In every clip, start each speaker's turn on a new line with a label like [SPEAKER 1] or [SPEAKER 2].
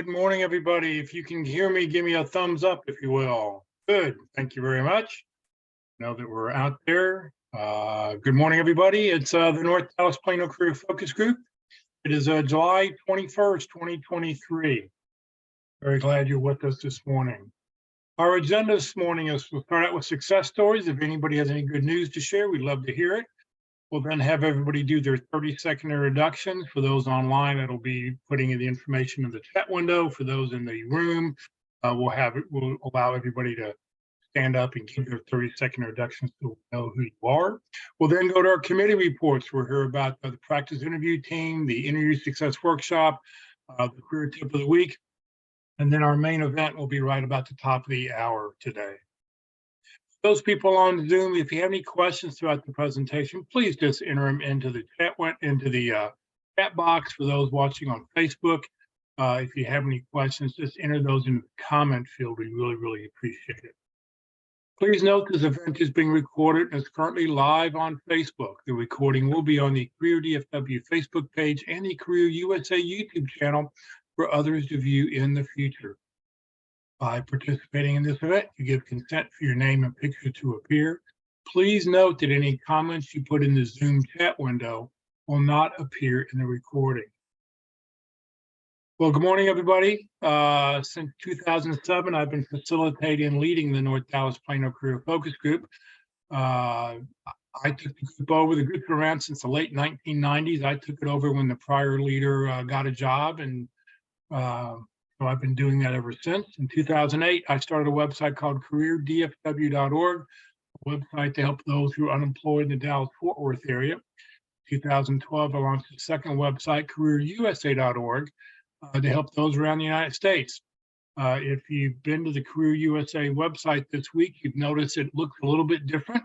[SPEAKER 1] Good morning, everybody. If you can hear me, give me a thumbs up, if you will. Good. Thank you very much. Now that we're out there, good morning, everybody. It's the North Dallas Plano Career Focus Group. It is July 21st, 2023. Very glad you're with us this morning. Our agenda this morning is we'll start out with success stories. If anybody has any good news to share, we'd love to hear it. We'll then have everybody do their 30-second introductions. For those online, it'll be putting in the information in the chat window. For those in the room, we'll allow everybody to stand up and give their 30-second introductions so we know who you are. We'll then go to our committee reports. We'll hear about the practice interview team, the interview success workshop, the career tip of the week, and then our main event will be right about the top of the hour today. Those people on Zoom, if you have any questions throughout the presentation, please just enter them into the chat box. For those watching on Facebook, if you have any questions, just enter those in the comment field. We really appreciate it. Please note this event is being recorded and is currently live on Facebook. The recording will be on the Career DFW Facebook page and the Career USA YouTube channel for others to view in the future. By participating in this event, you give consent for your name and picture to appear. Please note that any comments you put in the Zoom chat window will not appear in the recording. Well, good morning, everybody. Since 2007, I've been facilitating and leading the North Dallas Plano Career Focus Group. I took the group over. The group's been around since the late 1990s. I took it over when the prior leader got a job, and so I've been doing that ever since. In 2008, I started a website called careerdfw.org, a website to help those who are unemployed in the Dallas-Fort Worth area. 2012, I launched a second website, careerusa.org, to help those around the United States. If you've been to the Career USA website this week, you've noticed it looks a little bit different.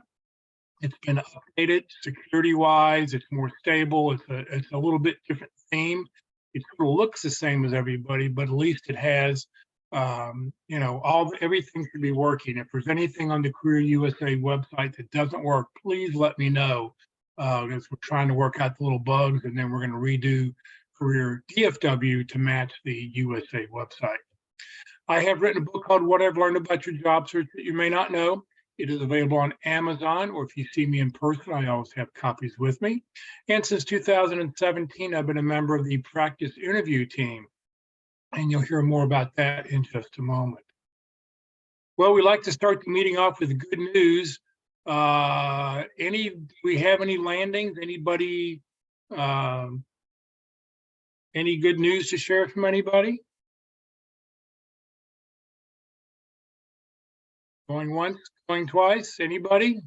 [SPEAKER 1] It's been updated security-wise. It's more stable. It's a little bit different theme. It sort of looks the same as everybody, but at least it has, everything should be working. If there's anything on the Career USA website that doesn't work, please let me know, because we're trying to work out the little bugs, and then we're going to redo Career DFW to match the USA website. I have written a book called What I've Learned About Your Job Search That You May Not Know. It is available on Amazon, or if you see me in person, I always have copies with me. And since 2017, I've been a member of the practice interview team, and you'll hear more about that in just a moment. Well, we like to start the meeting off with good news. Do we have any landings? Anybody, any good news to share from anybody? Going once, going twice, anybody?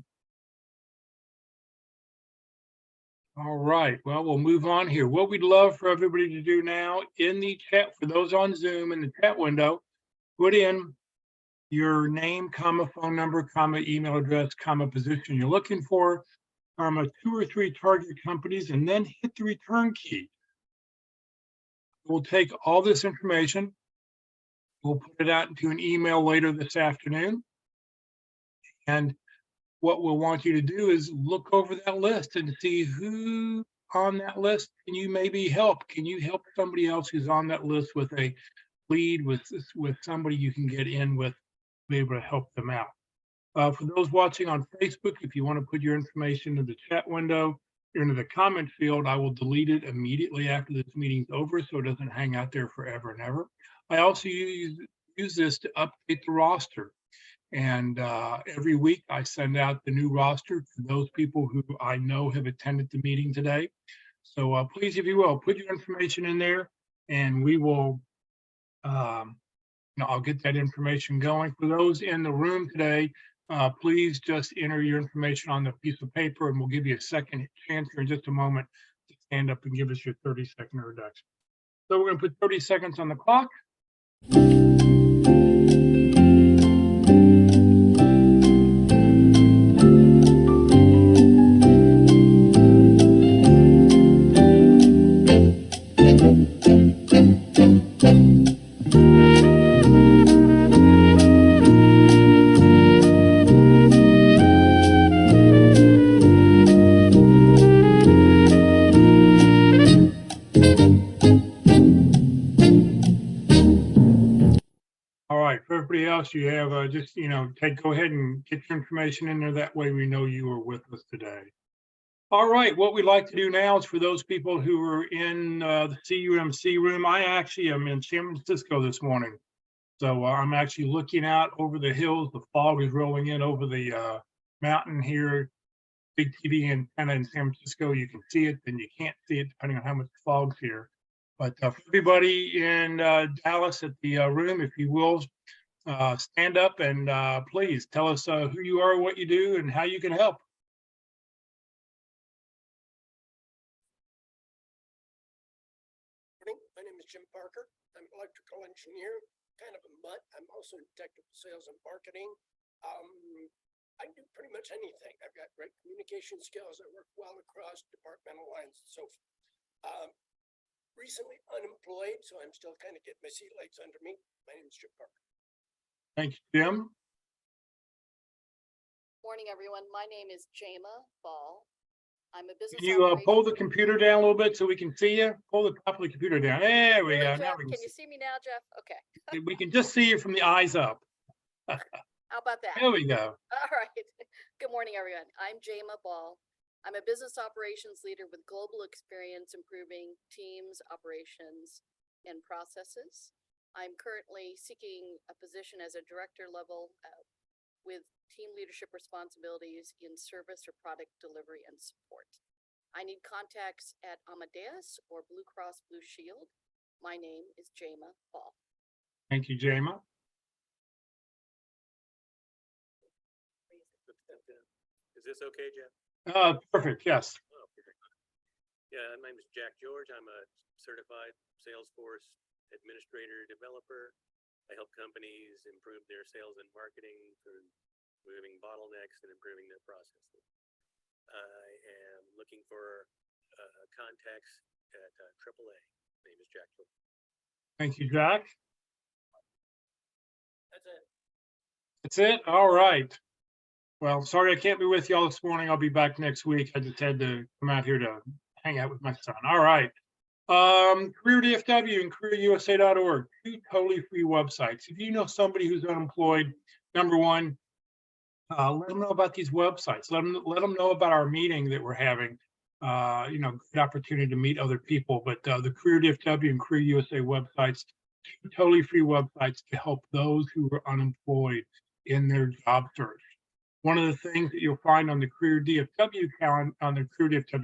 [SPEAKER 1] All right, well, we'll move on here. What we'd love for everybody to do now in the chat, for those on Zoom in the chat window, put in your name, comma, phone number, comma, email address, comma, position you're looking for, comma, 2 or 3 target companies, and then hit the return key. We'll take all this information, we'll put it out into an email later this afternoon. And what we'll want you to do is look over that list and see who on that list can you maybe help. Can you help somebody else who's on that list with a lead, with somebody you can get in with, be able to help them out. For those watching on Facebook, if you want to put your information in the chat window or into the comment field, I will delete it immediately after this meeting's over so it doesn't hang out there forever and ever. I also use this to update the roster. And every week I send out the new roster to those people who I know have attended the meeting today. So please, if you will, put your information in there, and we will, I'll get that information going. For those in the room today, please just enter your information on the piece of paper, and we'll give you a second chance here in just a moment to stand up and give us your 30-second introduction. So we're going to put 30 seconds on the clock. else you have, just, go ahead and get your information in there. That way we know you were with us today. All right, what we'd like to do now is for those people who are in the CUMC room, I actually am in San Francisco this morning. So I'm actually looking out over the hills. The fog is rolling in over the mountain here. Big TV antenna in San Francisco. You can see it, then you can't see it depending on how much fog's here. But for everybody in Dallas at the room, if you will, stand up and please tell us who you are, what you do, and how you can help.
[SPEAKER 2] My name is Jim Parker. I'm an electrical engineer, kind of a mutt. I'm also in technical sales and marketing. I do pretty much anything. I've got great communication skills. I work well across departmental lines and so forth. Recently unemployed, so I'm still kind of getting my sea legs under me. My name is Jim Parker.
[SPEAKER 1] Thank you, Jim.
[SPEAKER 3] Morning, everyone. My name is Jama Ball. I'm a business.
[SPEAKER 1] Can you pull the computer down a little bit so we can see you? Pull the top of the computer down. There we go. Now we
[SPEAKER 3] can you see me now, Jeff? Okay.
[SPEAKER 1] We can just see you from the eyes up.
[SPEAKER 3] How about that?
[SPEAKER 1] There we go.
[SPEAKER 3] All right. Good morning, everyone. I'm Jama Ball. I'm a business operations leader with global experience improving teams, operations, and processes. I'm currently seeking a position as a director level with team leadership responsibilities in service or product delivery and support. I need contacts at Amadeus or Blue Cross Blue Shield. My name is Jama Ball.
[SPEAKER 1] Thank you, Jama.
[SPEAKER 4] Is this okay, Jeff?
[SPEAKER 1] Perfect, yes.
[SPEAKER 4] Oh, perfect. Yeah, my name is Jack George. I'm a certified Salesforce administrator developer. I help companies improve their sales and marketing through removing bottlenecks and improving their processes. I am looking for contacts at AAA. My name is Jack George.
[SPEAKER 1] Thank you, Jack.
[SPEAKER 2] That's it.
[SPEAKER 1] That's it? All right. Well, sorry I can't be with y'all this morning. I'll be back next week. I just had to come out here to hang out with my son. All right. Career DFW and careerusa.org, two totally free websites. If you know somebody who's unemployed, number one, let them know about these websites. Let them know about our meeting that we're having. Good opportunity to meet other people. But the Career DFW and Career USA websites, two totally free websites to help those who are unemployed in their job search. One of the things that you'll find on the Career DFW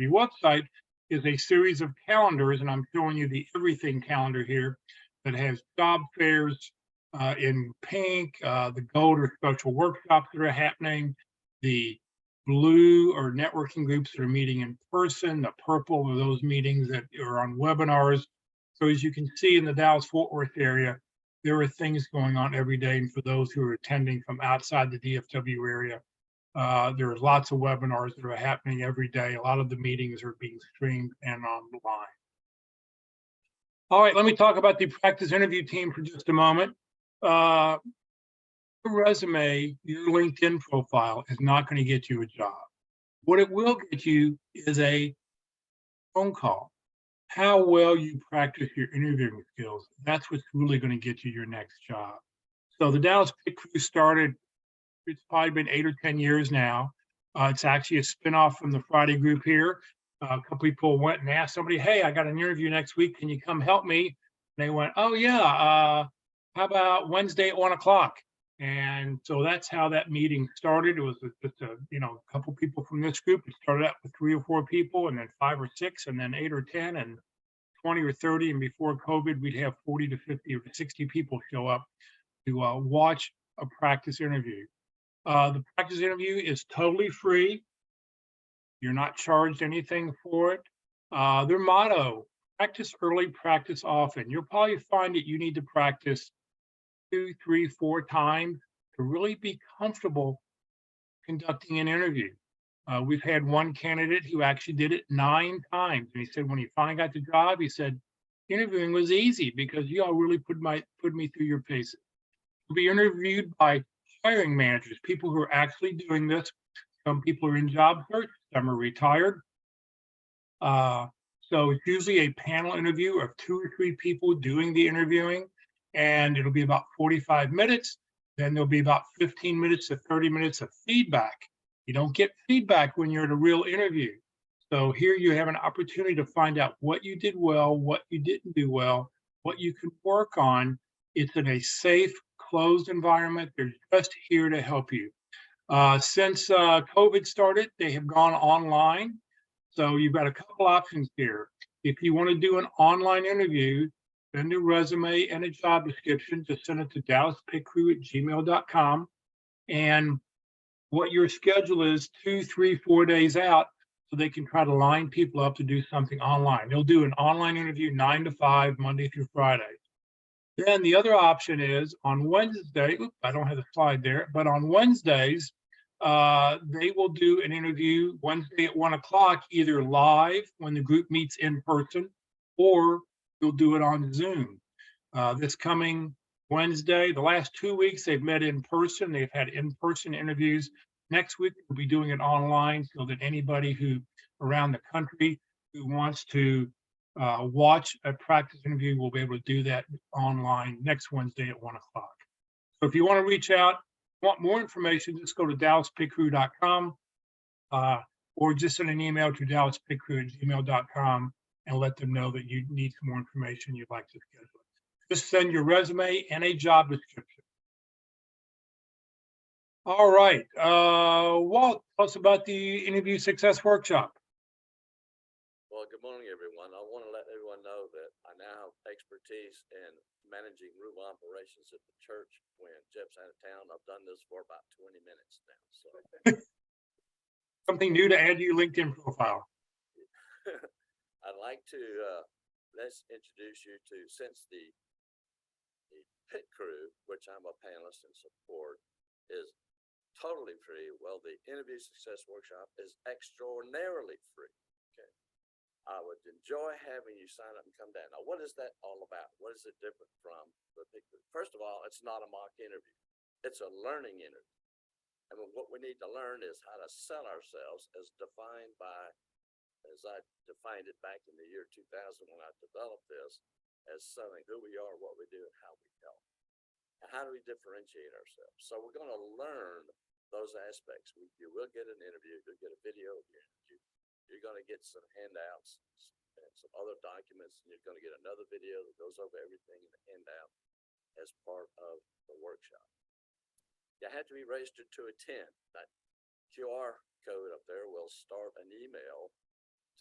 [SPEAKER 1] website is a series of calendars, and I'm showing you the everything calendar here that has job fairs in pink, the gold or special workshops that are happening, the blue or networking groups that are meeting in person, the purple are those meetings that are on webinars. So as you can see in the Dallas-Fort Worth area, there are things going on every day. And for those who are attending from outside the DFW area, there are lots of webinars that are happening every day. A lot of the meetings are being streamed and online. All right, let me talk about the practice interview team for just a moment. Your resume, your LinkedIn profile is not going to get you a job. What it will get you is a phone call. How well you practice your interviewing skills, that's what's really going to get you your next job. So the Dallas Pit Crew started, it's probably been 8 or 10 years now. It's actually a spinoff from the Friday group here. A couple people went and asked somebody, hey, I got an interview next week. Can you come help me? And they went, oh yeah, how about Wednesday at 1 o'clock? And so that's how that meeting started. It was just a couple people from this group. It started out with 3 or 4 people, and then 5 or 6, and then 8 or 10, and 20 or 30. And before COVID, we'd have 40 to 50 or 60 people show up to watch a practice interview. The practice interview is totally free. You're not charged anything for it. Their motto, practice early, practice often. You'll probably find that you need to practice 2, 3, 4 times to really be comfortable conducting an interview. We've had one candidate who actually did it 9 times. And he said when he finally got the job, he said, interviewing was easy because you all really put me through your paces. You'll be interviewed by hiring managers, people who are actually doing this. Some people are in job search, some are retired. So it's usually a panel interview of 2 or 3 people doing the interviewing, and it'll be about 45 minutes. Then there'll be about 15 minutes to 30 minutes of feedback. You don't get feedback when you're at a real interview. So here you have an opportunity to find out what you did well, what you didn't do well, what you can work on. It's in a safe, closed environment. They're just here to help you. Since COVID started, they have gone online. So you've got a couple options here. If you want to do an online interview, send a resume and a job description. Just send it to dallaspitcrew@gmail.com. And what your schedule is 2, 3, 4 days out, so they can try to line people up to do something online. They'll do an online interview 9 to 5, Monday through Friday. Then the other option is on Wednesday, I don't have the slide there, but on Wednesdays, they will do an interview Wednesday at 1 o'clock, either live when the group meets in person, or you'll do it on Zoom. This coming Wednesday, the last 2 weeks, they've met in person. They've had in-person interviews. Next week, we'll be doing it online so that anybody who around the country who wants to watch a practice interview will be able to do that online next Wednesday at 1 o'clock. So if you want to reach out, want more information, just go to dallaspitcrew.com or just send an email to dallaspitcrew@gmail.com and let them know that you need some more information you'd like to schedule. Just send your resume and a job description. All right, Walt, tell us about the Interview Success Workshop.
[SPEAKER 5] Well, good morning, everyone. I want to let everyone know that I now have expertise in managing room operations at the church when Jeff's out of town. I've done this for about 20 minutes now. So
[SPEAKER 1] Something new to add to your LinkedIn profile.
[SPEAKER 5] I'd like to let's introduce you to, since the pit crew, which I'm a panelist and support, is totally free. Well, the Interview Success Workshop is extraordinarily free. Okay. I would enjoy having you sign up and come down. Now, what is that all about? What is it different from the pit crew? First of all, it's not a mock interview. It's a learning interview. And what we need to learn is how to sell ourselves as defined by, as I defined it back in the year 2000 when I developed this, as selling who we are, what we do, and how we help. And how do we differentiate ourselves? So we're going to learn those aspects. You will get an interview, you'll get a video of your interview, you're going to get some handouts and some other documents, and you're going to get another video that goes over everything in the handout as part of the workshop. You have to be registered to attend. That QR code up there will start an email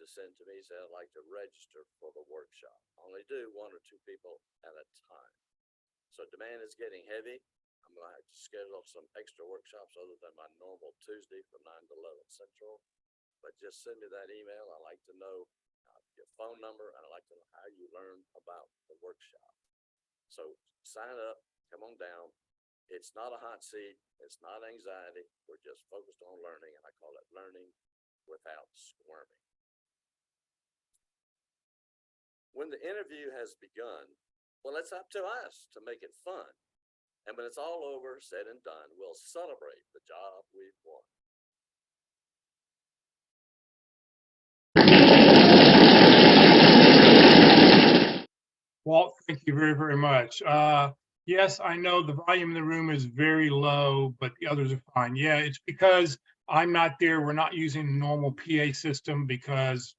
[SPEAKER 5] to send to me, say I'd like to register for the workshop. Only do 1 or 2 people at a time. So demand is getting heavy. I'm going to have to schedule some extra workshops other than my normal Tuesday from 9 to 11 Central. But just send me that email. I'd like to know your phone number, and I'd like to know how you learn about the workshop. So sign up, come on down. It's not a hot seat. It's not anxiety. We're just focused on learning, and I call it learning without squirming. When the interview has begun, well, it's up to us to make it fun. And when it's all over, said and done, we'll celebrate the job we've won.
[SPEAKER 1] Walt, thank you very, very much. Yes, I know the volume in the room is very low, but the others are fine. Yeah, it's because I'm not there. We're not using the normal PA system because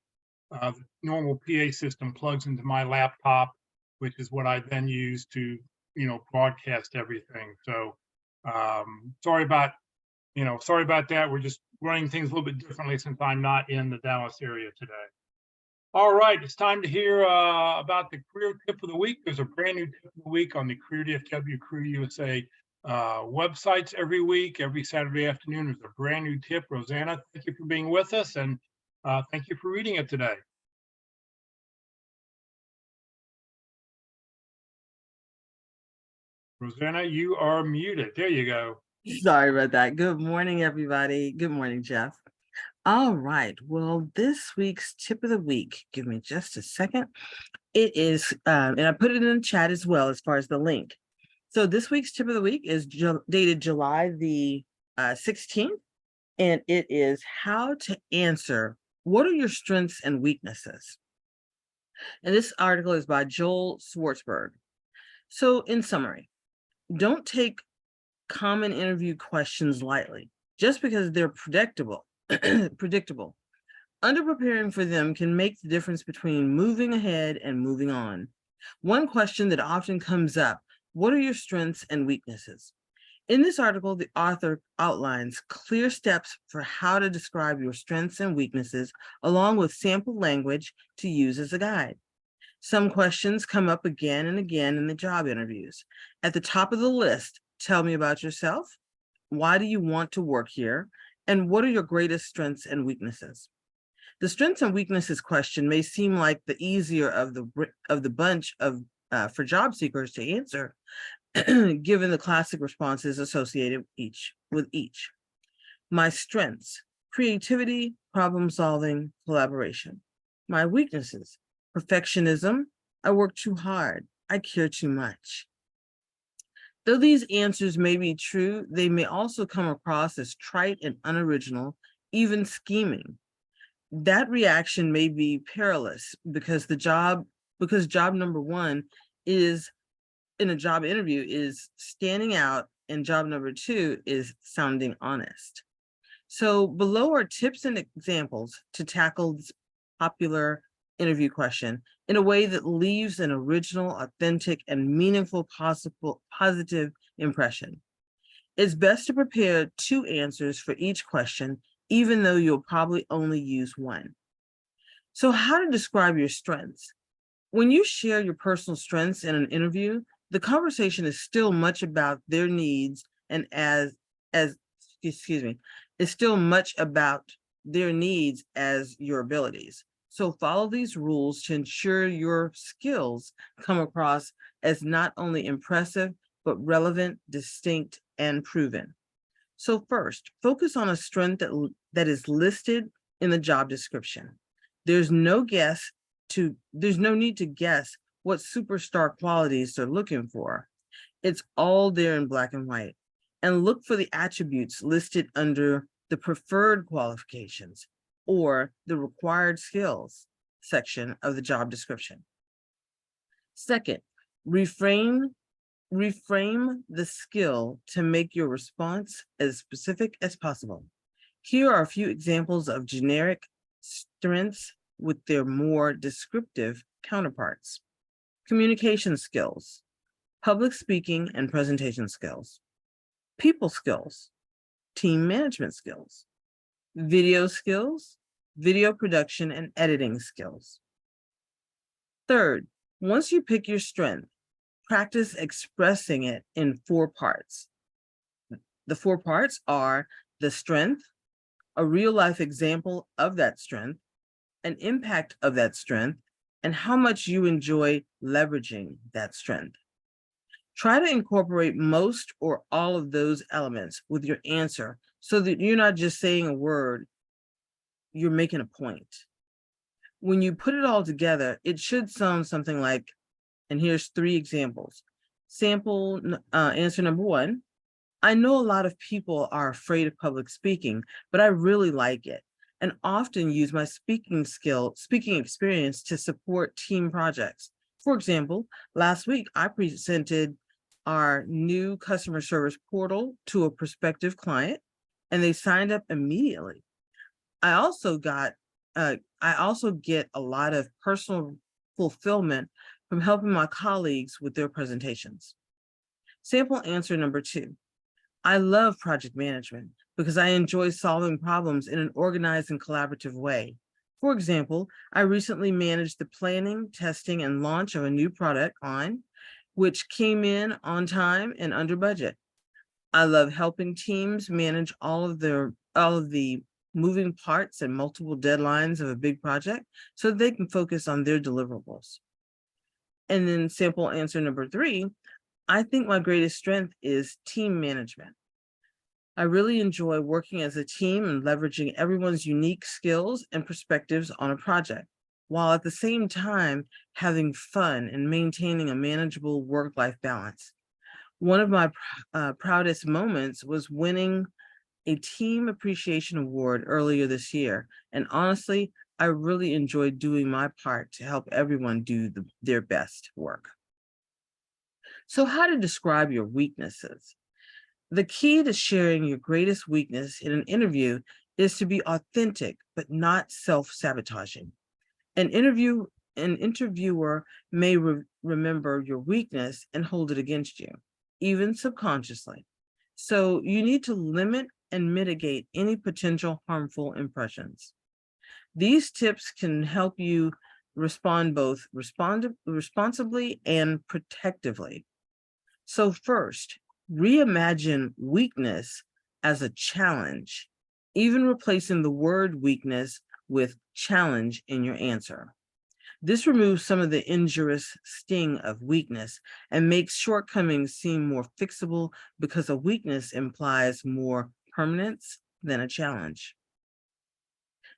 [SPEAKER 1] the normal PA system plugs into my laptop, which is what I then use to, broadcast everything. So sorry about that. We're just running things a little bit differently since I'm not in the Dallas area today. All right, it's time to hear about the career tip of the week. There's a brand new tip of the week on the Career DFW Career USA websites every week. Every Saturday afternoon, there's a brand new tip. Rosanna, thank you for being with us, and thank you for reading it today. Rosanna, you are muted. There you go.
[SPEAKER 6] Sorry about that. Good morning, everybody. Good morning, Jeff. All right. Well, this week's tip of the week, give me just a second. It is, and I put it in the chat as well as far as the link. So this week's tip of the week is dated July the 16th, and it is how to answer what are your strengths and weaknesses. And this article is by Joel Schwartzberg. So in summary, don't take common interview questions lightly, just because they're predictable. predictable. Under-preparing for them can make the difference between moving ahead and moving on. One question that often comes up, what are your strengths and weaknesses? In this article, the author outlines clear steps for how to describe your strengths and weaknesses, along with sample language to use as a guide. Some questions come up again and again in the job interviews. At the top of the list, tell me about yourself. Why do you want to work here? And what are your greatest strengths and weaknesses? The strengths and weaknesses question may seem like the easier of the bunch of for job seekers to answer, given the classic responses associated with each. My strengths: creativity, problem solving, collaboration. My weaknesses: perfectionism, I work too hard, I care too much. Though these answers may be true, they may also come across as trite and unoriginal, even scheming. That reaction may be perilous because job number one is in a job interview is standing out, and job number two is sounding honest. So below are tips and examples to tackle this popular interview question in a way that leaves an original, authentic, and meaningful positive impression. It's best to prepare 2 answers for each question, even though you'll probably only use one. So how to describe your strengths? When you share your personal strengths in an interview, the conversation is still much about their needs and is still much about their needs as your abilities. So follow these rules to ensure your skills come across as not only impressive, but relevant, distinct, and proven. So first, focus on a strength that is listed in the job description. There's no need to guess what superstar qualities they're looking for. It's all there in black and white. And look for the attributes listed under the preferred qualifications or the required skills section of the job description. Second, reframe the skill to make your response as specific as possible. Here are a few examples of generic strengths with their more descriptive counterparts. Communication skills, public speaking and presentation skills, people skills, team management skills, video skills, video production and editing skills. Third, once you pick your strength, practice expressing it in 4 parts. The 4 parts are the strength, a real life example of that strength, an impact of that strength, and how much you enjoy leveraging that strength. Try to incorporate most or all of those elements with your answer so that you're not just saying a word, you're making a point. When you put it all together, it should sound something like, and here's 3 examples. Sample answer number 1. I know a lot of people are afraid of public speaking, but I really like it and often use my speaking experience to support team projects. For example, last week I presented our new customer service portal to a prospective client and they signed up immediately. I also get a lot of personal fulfillment from helping my colleagues with their presentations. Sample answer number 2. I love project management because I enjoy solving problems in an organized and collaborative way. For example, I recently managed the planning, testing, and launch of a new product line, which came in on time and under budget. I love helping teams manage all of the moving parts and multiple deadlines of a big project so they can focus on their deliverables. And then sample answer number 3, I think my greatest strength is team management. I really enjoy working as a team and leveraging everyone's unique skills and perspectives on a project, while at the same time having fun and maintaining a manageable work-life balance. One of my proudest moments was winning a team appreciation award earlier this year. And honestly, I really enjoyed doing my part to help everyone do their best work. So how to describe your weaknesses? The key to sharing your greatest weakness in an interview is to be authentic, but not self-sabotaging. An interviewer may remember your weakness and hold it against you, even subconsciously. So you need to limit and mitigate any potential harmful impressions. These tips can help you respond both responsibly and protectively. So first, reimagine weakness as a challenge, even replacing the word weakness with challenge in your answer. This removes some of the injurious sting of weakness and makes shortcomings seem more fixable because a weakness implies more permanence than a challenge.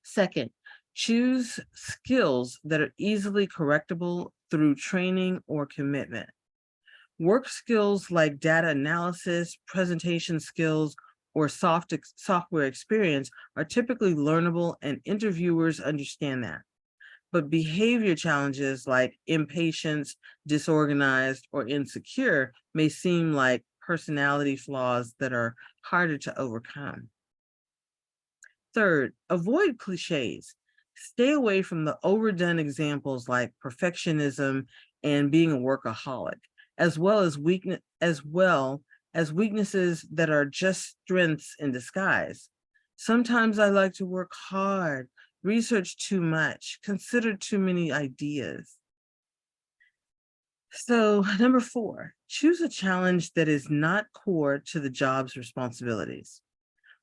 [SPEAKER 6] Second, choose skills that are easily correctable through training or commitment. Work skills like data analysis, presentation skills, or software experience are typically learnable, and interviewers understand that. But behavior challenges like impatience, disorganized, or insecure may seem like personality flaws that are harder to overcome. Third, avoid cliches. Stay away from the overdone examples like perfectionism and being a workaholic, as well as weaknesses that are just strengths in disguise. Sometimes I like to work hard, research too much, consider too many ideas. So number 4, choose a challenge that is not core to the job's responsibilities.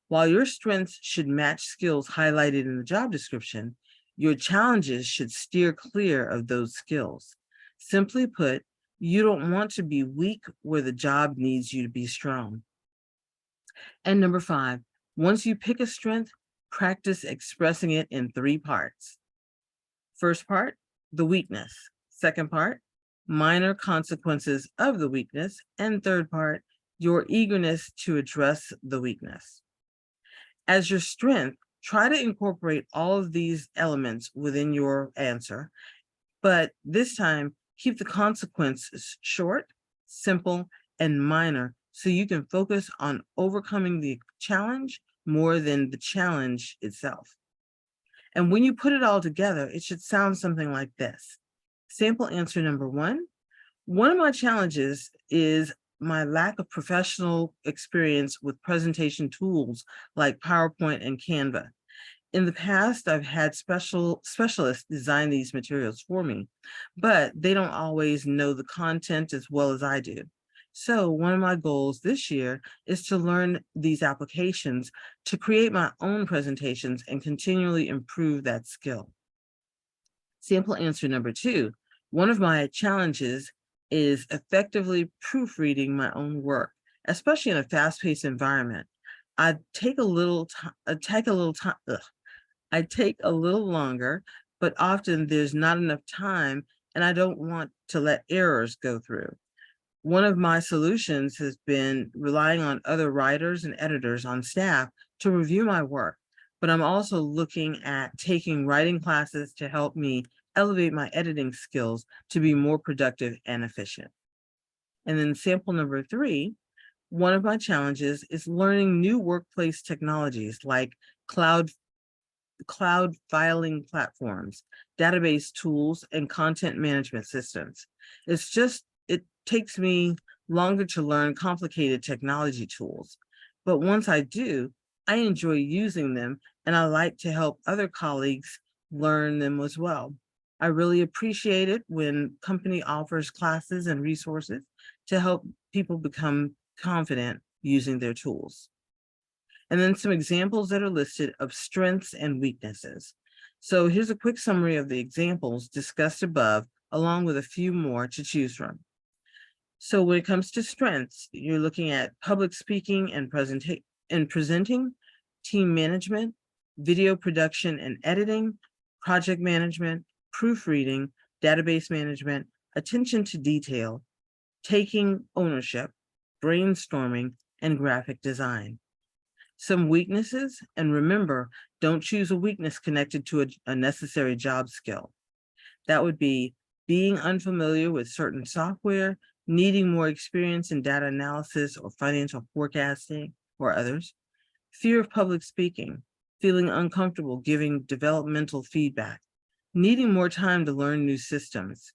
[SPEAKER 6] While your strengths should match skills highlighted in the job description, your challenges should steer clear of those skills. Simply put, you don't want to be weak where the job needs you to be strong. And number 5, once you pick a strength, practice expressing it in 3 parts. First part, the weakness. Second part, minor consequences of the weakness. And third part, your eagerness to address the weakness. As your strength, try to incorporate all of these elements within your answer, but this time keep the consequences short, simple, and minor so you can focus on overcoming the challenge more than the challenge itself. And when you put it all together, it should sound something like this. Sample answer number 1. One of my challenges is my lack of professional experience with presentation tools like PowerPoint and Canva. In the past, I've had specialists design these materials for me, but they don't always know the content as well as I do. So one of my goals this year is to learn these applications to create my own presentations and continually improve that skill. Sample answer number 2. One of my challenges is effectively proofreading my own work, especially in a fast-paced environment. I take a little longer, but often there's not enough time and I don't want to let errors go through. One of my solutions has been relying on other writers and editors on staff to review my work, but I'm also looking at taking writing classes to help me elevate my editing skills to be more productive and efficient. And then sample number 3, one of my challenges is learning new workplace technologies like cloud filing platforms, database tools, and content management systems. It takes me longer to learn complicated technology tools, but once I do, I enjoy using them and I like to help other colleagues learn them as well. I really appreciate it when company offers classes and resources to help people become confident using their tools. And then some examples that are listed of strengths and weaknesses. So here's a quick summary of the examples discussed above, along with a few more to choose from. So when it comes to strengths, you're looking at public speaking and presenting, team management, video production and editing, project management, proofreading, database management, attention to detail, taking ownership, brainstorming, and graphic design. Some weaknesses, and remember, don't choose a weakness connected to a necessary job skill. That would be being unfamiliar with certain software, needing more experience in data analysis or financial forecasting or others, fear of public speaking, feeling uncomfortable giving developmental feedback, needing more time to learn new systems,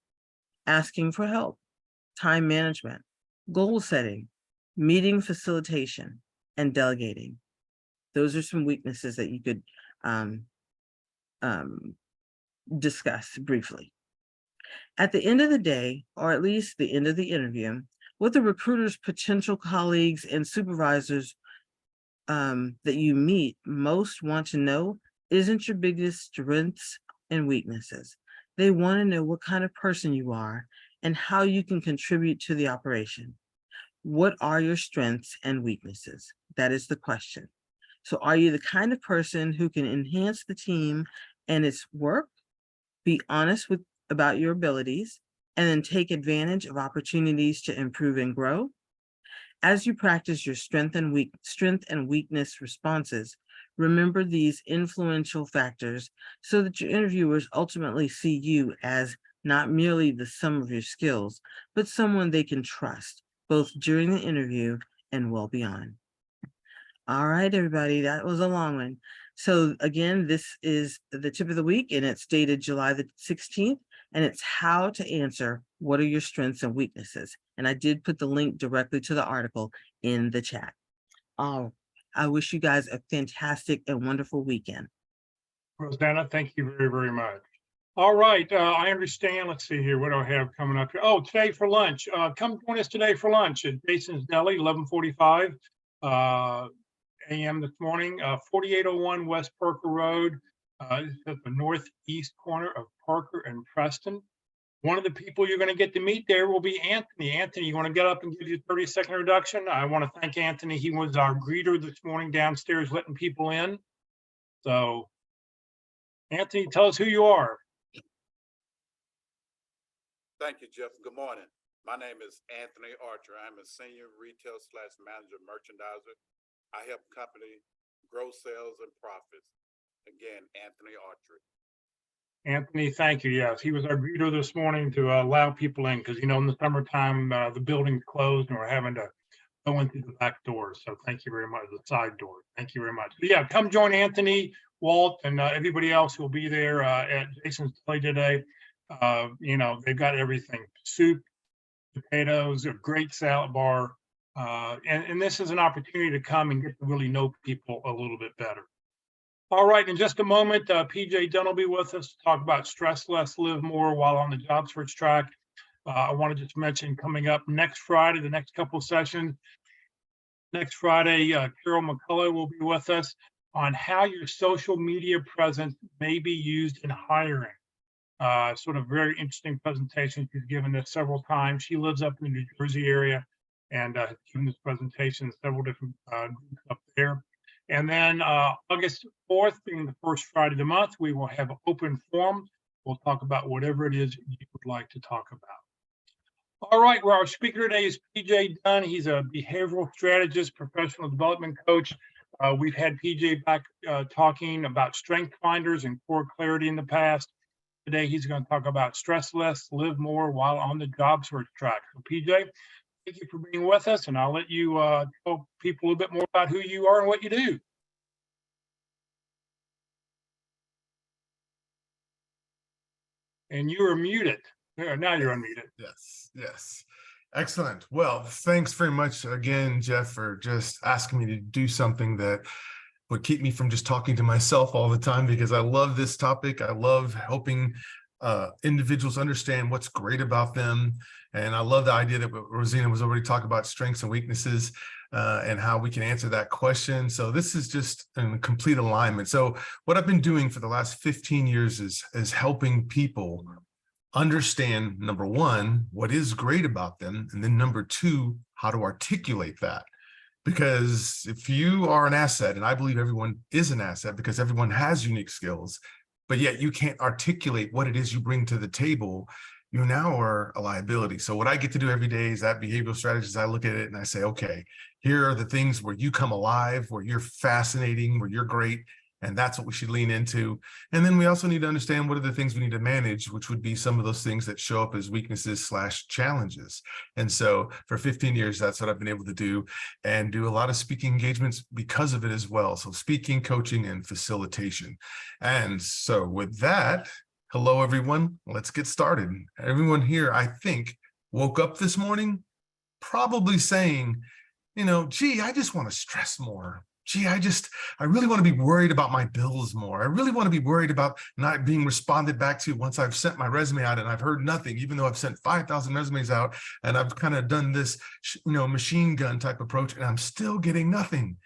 [SPEAKER 6] asking for help, time management, goal setting, meeting facilitation, and delegating. Those are some weaknesses that you could discuss briefly. At the end of the day, or at least the end of the interview, what the recruiter's potential colleagues and supervisors that you meet most want to know isn't your biggest strengths and weaknesses. They want to know what kind of person you are and how you can contribute to the operation. What are your strengths and weaknesses? That is the question. So are you the kind of person who can enhance the team and its work, be honest about your abilities, and then take advantage of opportunities to improve and grow? As you practice your strength and weakness responses, remember these influential factors so that your interviewers ultimately see you as not merely the sum of your skills, but someone they can trust, both during the interview and well beyond. All right, everybody, that was a long one. So again, this is the tip of the week, and it's dated July the 16th, and it's how to answer what are your strengths and weaknesses. And I did put the link directly to the article in the chat. I wish you guys a fantastic and wonderful weekend.
[SPEAKER 1] Rosanna, thank you very, very much. All right, I understand. Let's see here. What do I have coming up here? Oh, today for lunch. Come join us today for lunch at Jason's Deli, 11:45 a.m. this morning, 4801 West Parker Road. It's at the northeast corner of Parker and Preston. One of the people you're going to get to meet there will be Anthony. Anthony, you want to get up and give you a 30-second introduction? I want to thank Anthony. He was our greeter this morning downstairs, letting people in. So, Anthony, tell us who you are.
[SPEAKER 7] Thank you, Jeff. Good morning. My name is Anthony Archer. I'm a senior retail/manager merchandiser. I help company grow sales and profits. Again, Anthony Archer.
[SPEAKER 1] Anthony, thank you. Yes, he was our greeter this morning to allow people in because, in the summertime, the building's closed and we're having to go in through the back door. So thank you very much, the side door. Thank you very much. But yeah, come join Anthony, Walt, and everybody else who will be there at Jason's Deli today. They've got everything: soup, potatoes, a great salad bar. And this is an opportunity to come and get to really know people a little bit better. All right, in just a moment, PJ Dunn will be with us to talk about stress less, live more while on the job search track. I want to just mention coming up next Friday, the next couple of sessions. Next Friday, Carol McCullough will be with us on how your social media presence may be used in hiring. Sort of very interesting presentation. She's given this several times. She lives up in the New Jersey area and has given this presentation several different groups up there. And then August 4th, being the first Friday of the month, we will have an open forum. We'll talk about whatever it is you would like to talk about. All right, well, our speaker today is PJ Dunn. He's a behavioral strategist, professional development coach. We've had PJ back talking about strength finders and core clarity in the past. Today, he's going to talk about stress less, live more while on the job search track. So PJ, thank you for being with us, and I'll let you tell people a little bit more about who you are and what you do. And you are muted. Now you're unmuted.
[SPEAKER 8] Yes. Excellent. Well, thanks very much again, Jeff, for just asking me to do something that would keep me from just talking to myself all the time, because I love this topic. I love helping individuals understand what's great about them. And I love the idea that Rosina was already talking about strengths and weaknesses and how we can answer that question. So this is just in complete alignment. So what I've been doing for the last 15 years is helping people understand, number one, what is great about them, and then number two, how to articulate that. Because if you are an asset, and I believe everyone is an asset because everyone has unique skills, but yet you can't articulate what it is you bring to the table, you now are a liability. So what I get to do every day is that behavioral strategist, I look at it and I say, okay, here are the things where you come alive, where you're fascinating, where you're great. And that's what we should lean into. And then we also need to understand what are the things we need to manage, which would be some of those things that show up as weaknesses / challenges. And so for 15 years, that's what I've been able to do, and do a lot of speaking engagements because of it as well. So speaking, coaching, and facilitation. And so with that, hello, everyone. Let's get started. Everyone here, I think, woke up this morning probably saying, gee, I just want to stress more. Gee, I really want to be worried about my bills more. I really want to be worried about not being responded back to once I've sent my resume out and I've heard nothing, even though I've sent 5,000 resumes out and I've kind of done this, machine gun type approach and I'm still getting nothing.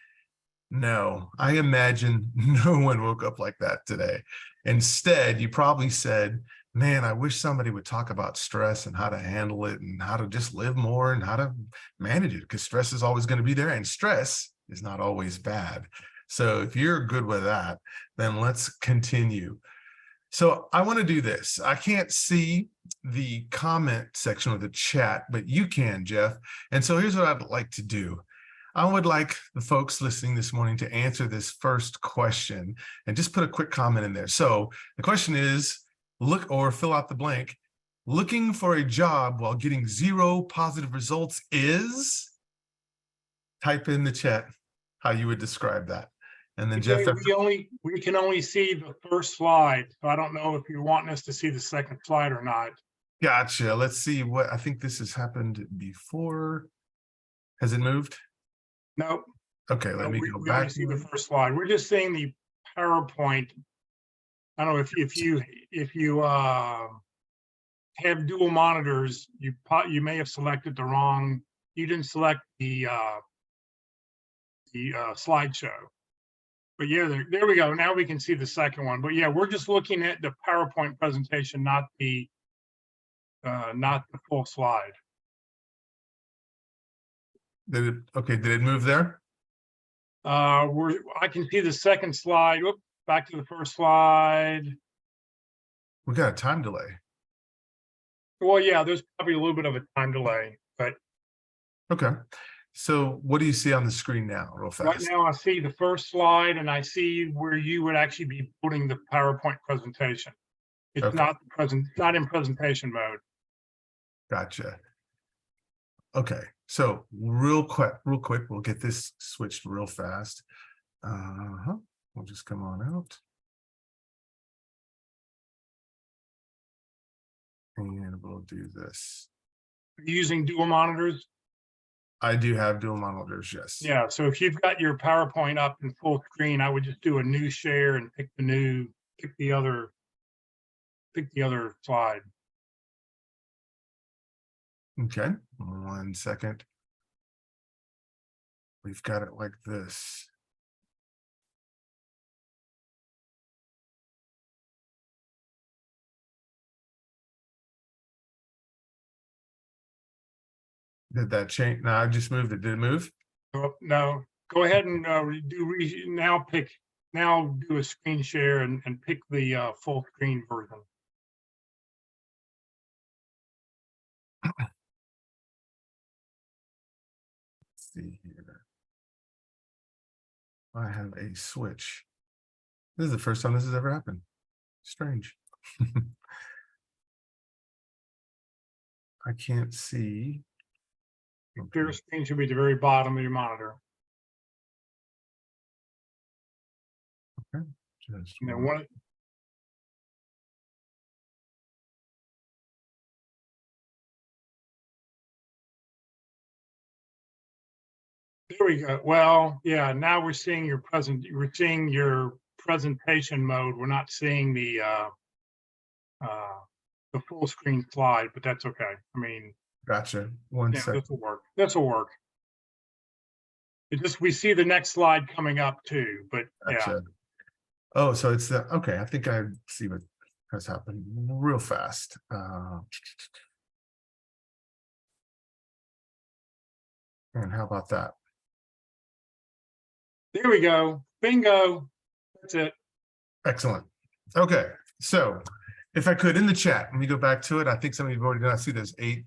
[SPEAKER 8] No, I imagine no one woke up like that today. Instead, you probably said, man, I wish somebody would talk about stress and how to handle it and how to just live more and how to manage it, because stress is always going to be there and stress is not always bad. So if you're good with that, then let's continue. So I want to do this. I can't see the comment section of the chat, but you can, Jeff. And so here's what I'd like to do. I would like the folks listening this morning to answer this first question and just put a quick comment in there. So the question is, look or fill out the blank. Looking for a job while getting 0 positive results is? Type in the chat how you would describe that. And then Jeff,
[SPEAKER 1] We can only see the first slide. So I don't know if you're wanting us to see the second slide or not.
[SPEAKER 8] gotcha. Let's see what, I think this has happened before. Has it moved?
[SPEAKER 1] Nope.
[SPEAKER 8] Okay, let me go
[SPEAKER 1] We only
[SPEAKER 8] back.
[SPEAKER 1] see the first slide. We're just seeing the PowerPoint. I don't know if you have dual monitors, you may have selected the wrong. You didn't select the slideshow. But yeah, there we go. Now we can see the second one. But yeah, we're just looking at the PowerPoint presentation, not the full slide.
[SPEAKER 8] Did it move there?
[SPEAKER 1] I can see the second slide. Whoop, back to the first slide.
[SPEAKER 8] We got a time delay.
[SPEAKER 1] Well, yeah, there's probably a little bit of a time delay, but
[SPEAKER 8] Okay. So what do you see on the screen now, real fast?
[SPEAKER 1] right now I see the first slide and I see where you would actually be putting the PowerPoint presentation. It's
[SPEAKER 8] Okay.
[SPEAKER 1] not in presentation mode.
[SPEAKER 8] Gotcha. Okay, so real quick, we'll get this switched real fast. We'll just come on out. And we'll do this.
[SPEAKER 1] Are you using dual monitors?
[SPEAKER 8] I do have dual monitors, yes.
[SPEAKER 1] Yeah, so if you've got your PowerPoint up in full screen, I would just do a new share and pick the other slide.
[SPEAKER 8] Okay, 1 second. We've got it like this. Did that change? No, I just moved it. Did it move?
[SPEAKER 1] Oh, no, go ahead and now do a screen share and pick the full screen version.
[SPEAKER 8] Let's see here. I have a switch. This is the first time this has ever happened. Strange. I can't see.
[SPEAKER 1] Your screen should be at the very bottom of your monitor.
[SPEAKER 8] Okay. Just
[SPEAKER 1] And then
[SPEAKER 8] one.
[SPEAKER 1] one. There we go. Well, yeah, now we're seeing your presentation mode. We're not seeing the full screen slide, but that's okay. I mean,
[SPEAKER 8] Gotcha. 1
[SPEAKER 1] yeah,
[SPEAKER 8] second.
[SPEAKER 1] this will work. This will work. It just, we see the next slide coming up too, but yeah.
[SPEAKER 8] Gotcha. Oh, so it's the, okay. I think I see what has happened real fast. And how about that?
[SPEAKER 1] There we go. Bingo. That's it.
[SPEAKER 8] Excellent. Okay. So if I could, in the chat, let me go back to it. I think some of you have already done. I see there's 8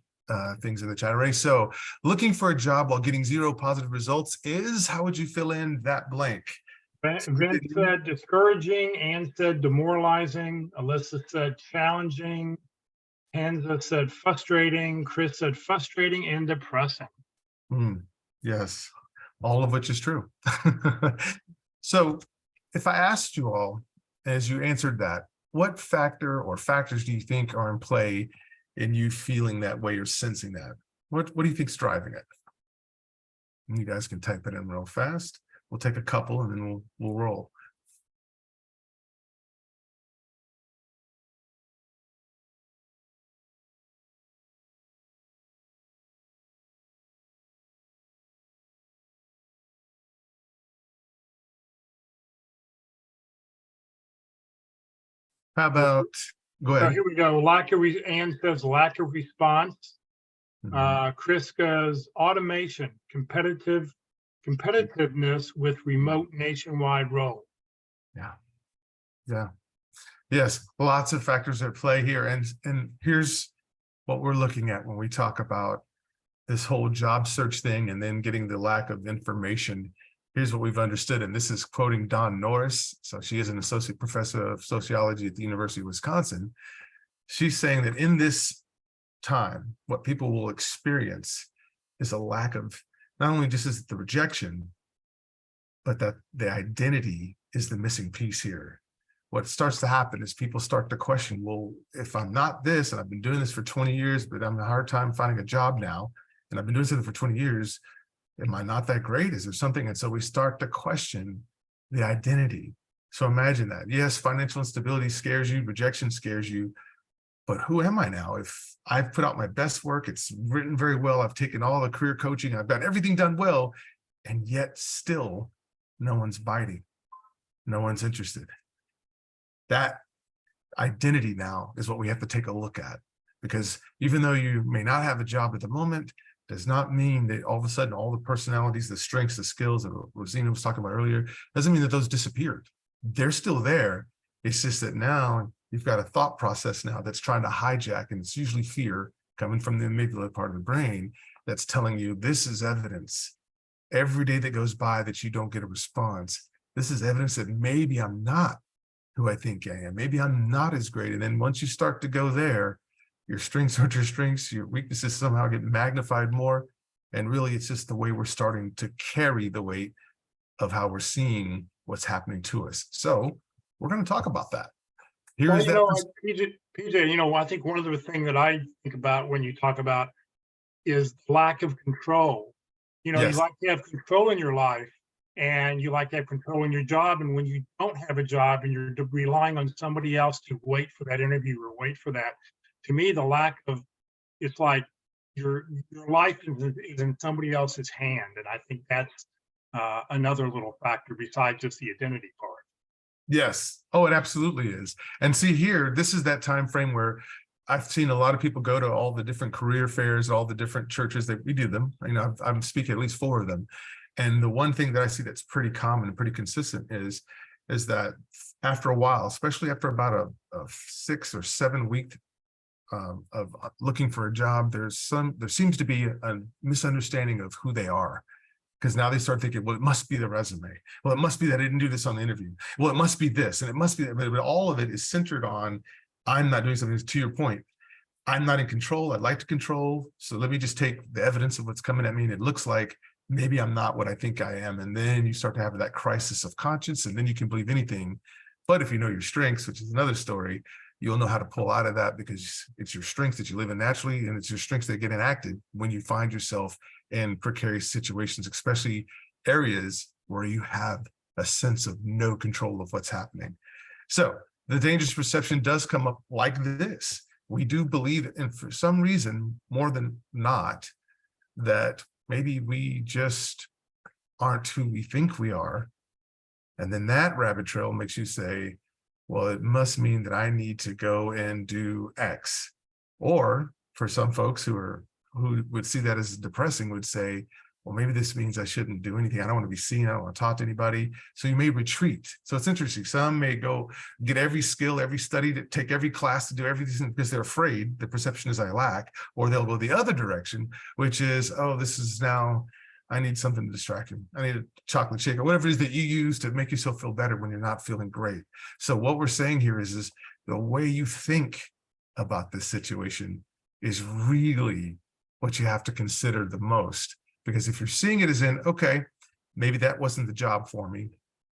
[SPEAKER 8] things in the chat already. So looking for a job while getting 0 positive results is, how would you fill in that blank?
[SPEAKER 1] Vince said discouraging, Ann said demoralizing, Alyssa said challenging, Hansa said frustrating, Chris said frustrating and depressing.
[SPEAKER 8] Yes, all of which is true. So if I asked you all, as you answered that, what factor or factors do you think are in play in you feeling that way or sensing that? What do you think's driving it? And you guys can type it in real fast. We'll take a couple and then we'll roll. How about, go
[SPEAKER 1] So
[SPEAKER 8] ahead.
[SPEAKER 1] here we go. Ann says lack of response. Chris goes automation, competitiveness with remote nationwide role.
[SPEAKER 8] Yeah. Yeah. Yes, lots of factors at play here. And here's what we're looking at when we talk about this whole job search thing and then getting the lack of information. Here's what we've understood, and this is quoting Dawn Norris. So she is an associate professor of sociology at the University of Wisconsin. She's saying that in this time, what people will experience is a lack of, not only just is the rejection, but that the identity is the missing piece here. What starts to happen is people start to question, well, if I'm not this, and I've been doing this for 20 years, but I'm having a hard time finding a job now, and I've been doing something for 20 years, am I not that great? Is there something? And so we start to question the identity. So imagine that. Yes, financial instability scares you, rejection scares you, but who am I now? If I've put out my best work, it's written very well, I've taken all the career coaching, I've got everything done well, and yet still no one's biting, no one's interested. That identity now is what we have to take a look at, because even though you may not have a job at the moment, does not mean that all of a sudden all the personalities, the strengths, the skills that Rosina was talking about earlier, doesn't mean that those disappeared. They're still there. It's just that now you've got a thought process now that's trying to hijack, and it's usually fear coming from the amygdala part of the brain that's telling you this is evidence. Every day that goes by that you don't get a response, this is evidence that maybe I'm not who I think I am. Maybe I'm not as great. And then once you start to go there, your strengths aren't your strengths, your weaknesses somehow get magnified more. And really, it's just the way we're starting to carry the weight of how we're seeing what's happening to us. So we're going to talk about that.
[SPEAKER 1] Well,
[SPEAKER 8] Here's
[SPEAKER 1] you
[SPEAKER 8] that.
[SPEAKER 1] know, PJ, you know, I think one of the things that I think about when you talk about is lack of control. You know,
[SPEAKER 8] Yes.
[SPEAKER 1] you like to have control in your life, and you like to have control in your job. And when you don't have a job and you're relying on somebody else to wait for that interview or wait for that, to me, the lack of, it's like your life is in somebody else's hand. And I think that's another little factor besides just the identity part.
[SPEAKER 8] Yes. Oh, it absolutely is. And see here, this is that time frame where I've seen a lot of people go to all the different career fairs, all the different churches that we do them. You know, I'm speaking at least 4 of them. And the one thing that I see that's pretty common and pretty consistent is that after a while, especially after about a 6 or 7 week of looking for a job, there seems to be a misunderstanding of who they are. Because now they start thinking, well, it must be the resume. Well, it must be that I didn't do this on the interview. Well, it must be this, and it must be that. But all of it is centered on, I'm not doing something. To your point, I'm not in control. I'd like to control. So let me just take the evidence of what's coming at me, and it looks like maybe I'm not what I think I am. And then you start to have that crisis of conscience, and then you can believe anything. But if you know your strengths, which is another story, you'll know how to pull out of that, because it's your strengths that you live in naturally, and it's your strengths that get enacted when you find yourself in precarious situations, especially areas where you have a sense of no control of what's happening. So the dangerous perception does come up like this. We do believe, and for some reason, more than not, that maybe we just aren't who we think we are. And then that rabbit trail makes you say, well, it must mean that I need to go and do X. Or for some folks who would see that as depressing, would say, well, maybe this means I shouldn't do anything. I don't want to be seen. I don't want to talk to anybody. So you may retreat. So it's interesting. Some may go get every skill, every study, to take every class, to do everything because they're afraid. The perception is I lack. Or they'll go the other direction, which is, oh, this is now I need something to distract him. I need a chocolate shake or whatever it is that you use to make yourself feel better when you're not feeling great. So what we're saying here is the way you think about this situation is really what you have to consider the most. Because if you're seeing it as in, okay, maybe that wasn't the job for me.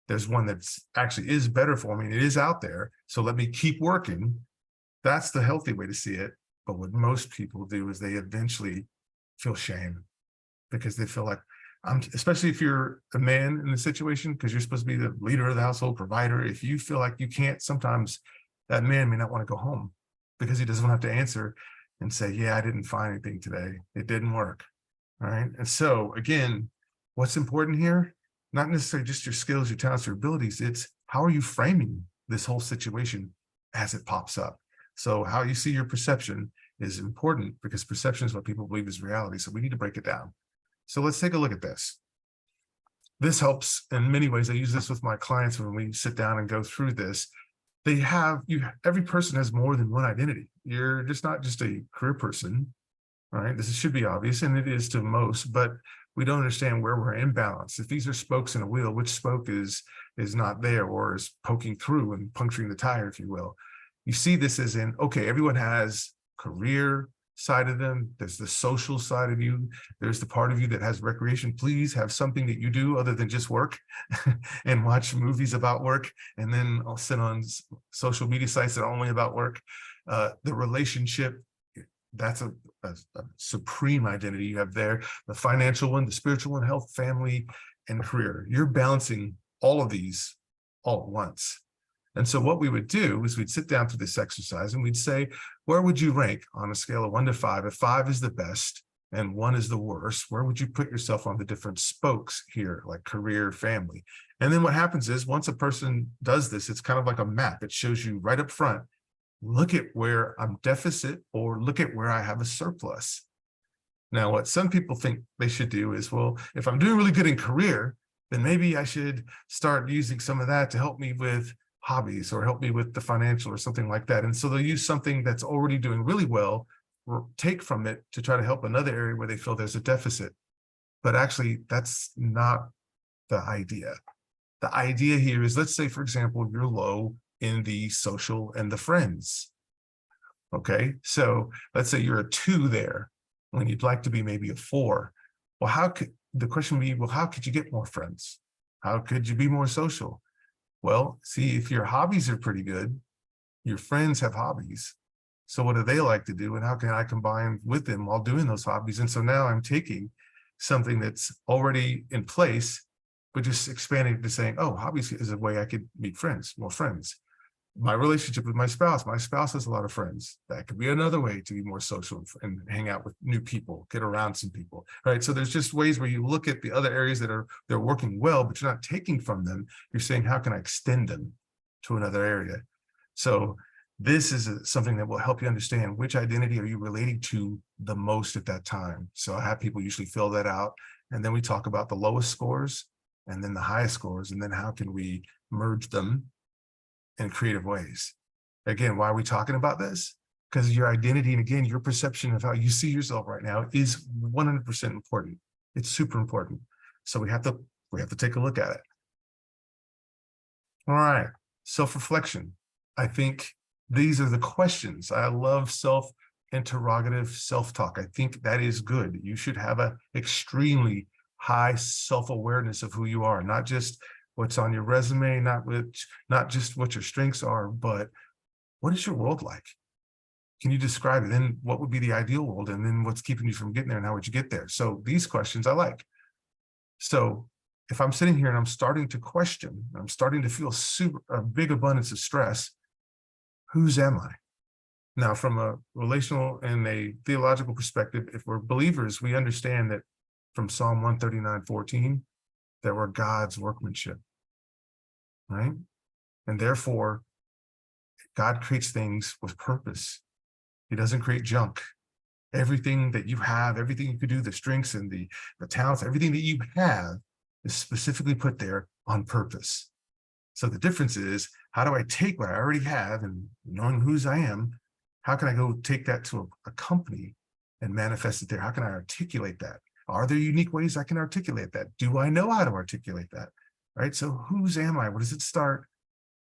[SPEAKER 8] There's one that's actually is better for me and it is out there. So let me keep working. That's the healthy way to see it. But what most people do is they eventually feel shame because they feel like especially if you're a man in the situation, because you're supposed to be the leader of the household, provider. If you feel like you can't, sometimes that man may not want to go home because he doesn't have to answer and say, yeah, I didn't find anything today. It didn't work. All right. And so again, what's important here? Not necessarily just your skills, your talents, your abilities. It's how are you framing this whole situation as it pops up? So how you see your perception is important because perception is what people believe is reality. So we need to break it down. So let's take a look at this. This helps in many ways. I use this with my clients when we sit down and go through this. Every person has more than one identity. You're just not just a career person, right? This should be obvious, and it is to most, but we don't understand where we're imbalanced. If these are spokes in a wheel, which spoke is not there or is poking through and puncturing the tire, if you will. You see this as in, okay, everyone has career side of them. There's the social side of you. There's the part of you that has recreation. Please have something that you do other than just work and watch movies about work. And then I'll sit on social media sites that are only about work. The relationship, that's a supreme identity you have there. The financial one, the spiritual one, health, family, and career. You're balancing all of these all at once. And so what we would do is we'd sit down through this exercise and we'd say, where would you rank on a scale of 1 to 5? If 5 is the best and 1 is the worst, where would you put yourself on the different spokes here, like career, family? And then what happens is once a person does this, it's kind of like a map. It shows you right up front, look at where I'm deficit or look at where I have a surplus. Now, what some people think they should do is, well, if I'm doing really good in career, then maybe I should start using some of that to help me with hobbies or help me with the financial or something like that. And so they'll use something that's already doing really well, or take from it to try to help another area where they feel there's a deficit. But actually, that's not the idea. The idea here is, let's say, for example, you're low in the social and the friends. Okay, so let's say you're a 2 there when you'd like to be maybe a 4. Well, the question would be, well, how could you get more friends? How could you be more social? Well, see, if your hobbies are pretty good, your friends have hobbies. So what do they like to do? And how can I combine with them while doing those hobbies? And so now I'm taking something that's already in place, but just expanding it to saying, oh, hobbies is a way I could meet friends, more friends. My relationship with my spouse has a lot of friends. That could be another way to be more social and hang out with new people, get around some people, right? So there's just ways where you look at the other areas that they're working well, but you're not taking from them. You're saying, how can I extend them to another area? So this is something that will help you understand which identity are you relating to the most at that time. So I have people usually fill that out. And then we talk about the lowest scores and then the highest scores. And then how can we merge them in creative ways? Again, why are we talking about this? Because your identity and again, your perception of how you see yourself right now is 100% important. It's super important. So we have to take a look at it. All right, self-reflection. I think these are the questions. I love self-interrogative self-talk. I think that is good. You should have an extremely high self-awareness of who you are, not just what's on your resume, not just what your strengths are, but what is your world like? Can you describe it? Then what would be the ideal world? And then what's keeping you from getting there and how would you get there? So these questions I like. So if I'm sitting here and I'm starting to question, I'm starting to feel a big abundance of stress, whose am I? Now, from a relational and a theological perspective, if we're believers, we understand that from Psalm 139:14, that we're God's workmanship, right? And therefore, God creates things with purpose. He doesn't create junk. Everything that you have, everything you could do, the strengths and the talents, everything that you have is specifically put there on purpose. So the difference is, how do I take what I already have and knowing whose I am, how can I go take that to a company and manifest it there? How can I articulate that? Are there unique ways I can articulate that? Do I know how to articulate that? Right? So whose am I? Where does it start?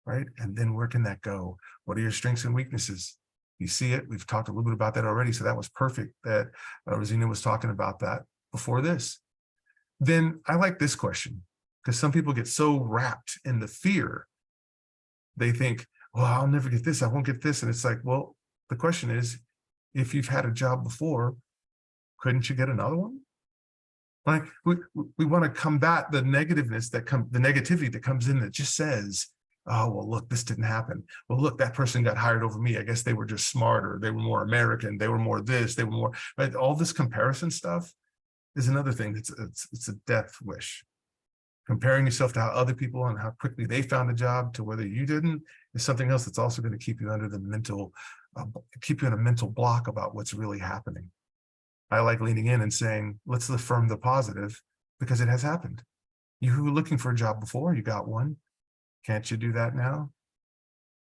[SPEAKER 8] Right? And then where can that go? What are your strengths and weaknesses? You see it. We've talked a little bit about that already. So that was perfect that Rosina was talking about that before this. Then I like this question because some people get so wrapped in the fear. They think, well, I'll never get this. I won't get this. And it's like, well, the question is, if you've had a job before, couldn't you get another one? Like we want to combat the negativeness the negativity that comes in that just says, oh, well, look, this didn't happen. Well, look, that person got hired over me. I guess they were just smarter. They were more American. They were more this, they were more, right? All this comparison stuff is another thing. It's a death wish. Comparing yourself to how other people and how quickly they found a job to whether you didn't is something else that's also going to keep you under the mental, keep you in a mental block about what's really happening. I like leaning in and saying, let's affirm the positive because it has happened. You were looking for a job before, you got one. Can't you do that now?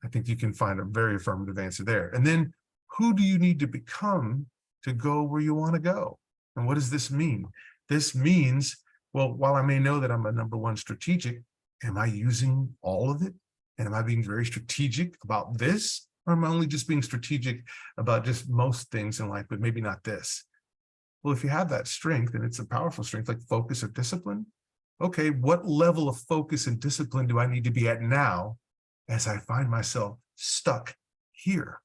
[SPEAKER 8] I think you can find a very affirmative answer there. And then who do you need to become to go where you want to go? And what does this mean? This means, well, while I may know that I'm a number one strategic, am I using all of it? And am I being very strategic about this? Or am I only just being strategic about just most things in life, but maybe not this? Well, if you have that strength, and it's a powerful strength like focus or discipline, okay, what level of focus and discipline do I need to be at now as I find myself stuck here?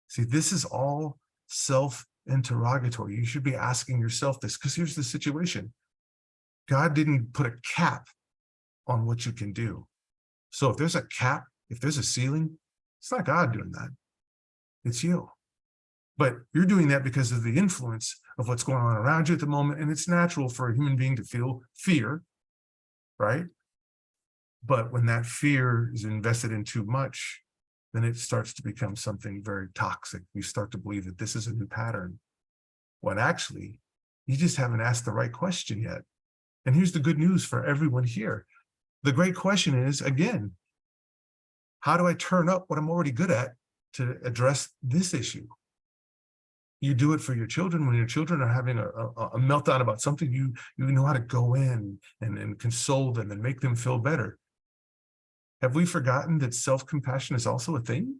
[SPEAKER 8] See, this is all self-interrogatory. You should be asking yourself this, because here's the situation. God didn't put a cap on what you can do. So if there's a cap, if there's a ceiling, it's not God doing that. It's you. But you're doing that because of the influence of what's going on around you at the moment. And it's natural for a human being to feel fear, right? But when that fear is invested in too much, then it starts to become something very toxic. We start to believe that this is a new pattern, when actually, you just haven't asked the right question yet. And here's the good news for everyone here. The great question is, again, how do I turn up what I'm already good at to address this issue? You do it for your children. When your children are having a meltdown about something, you know how to go in and console them and make them feel better. Have we forgotten that self-compassion is also a thing?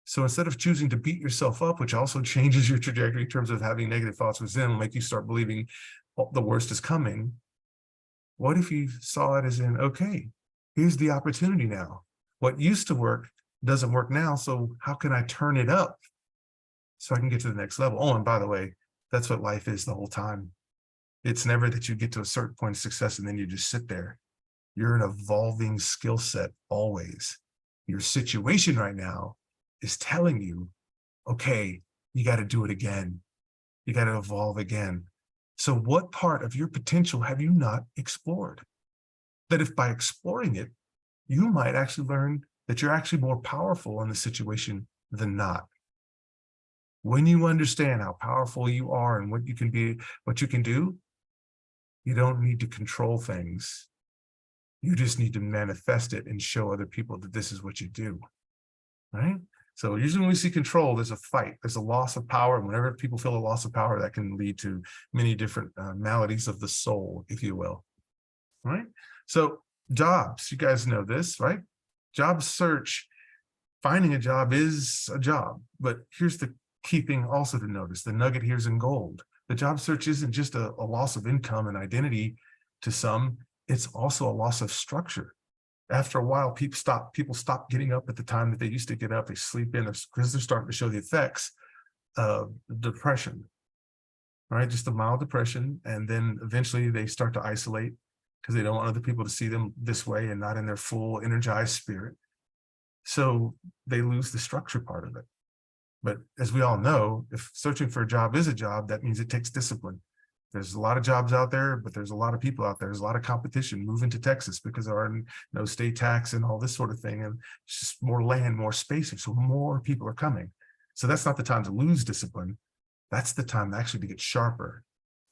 [SPEAKER 8] So instead of choosing to beat yourself up, which also changes your trajectory in terms of having negative thoughts within, will make you start believing the worst is coming. What if you saw it as in, okay, here's the opportunity now. What used to work doesn't work now. So how can I turn it up so I can get to the next level? Oh, and by the way, that's what life is the whole time. It's never that you get to a certain point of success and then you just sit there. You're an evolving skill set always. Your situation right now is telling you, okay, you got to do it again. You got to evolve again. So what part of your potential have you not explored? That if by exploring it, you might actually learn that you're actually more powerful in the situation than not. When you understand how powerful you are and what you can be, what you can do, you don't need to control things. You just need to manifest it and show other people that this is what you do, right? So usually when we see control, there's a fight, there's a loss of power. And whenever people feel a loss of power, that can lead to many different maladies of the soul, if you will, right? So jobs, you guys know this, right? Job search, finding a job is a job, but here's the key thing also to notice, the nugget here's in gold. The job search isn't just a loss of income and identity to some, it's also a loss of structure. After a while, people stop getting up at the time that they used to get up. They sleep in because they're starting to show the effects of depression, right? Just a mild depression. And then eventually they start to isolate because they don't want other people to see them this way and not in their full energized spirit. So they lose the structure part of it. But as we all know, if searching for a job is a job, that means it takes discipline. There's a lot of jobs out there, but there's a lot of people out there. There's a lot of competition. Moving to Texas because there are no state tax and all this sort of thing. And it's just more land, more space. So more people are coming. So that's not the time to lose discipline. That's the time actually to get sharper.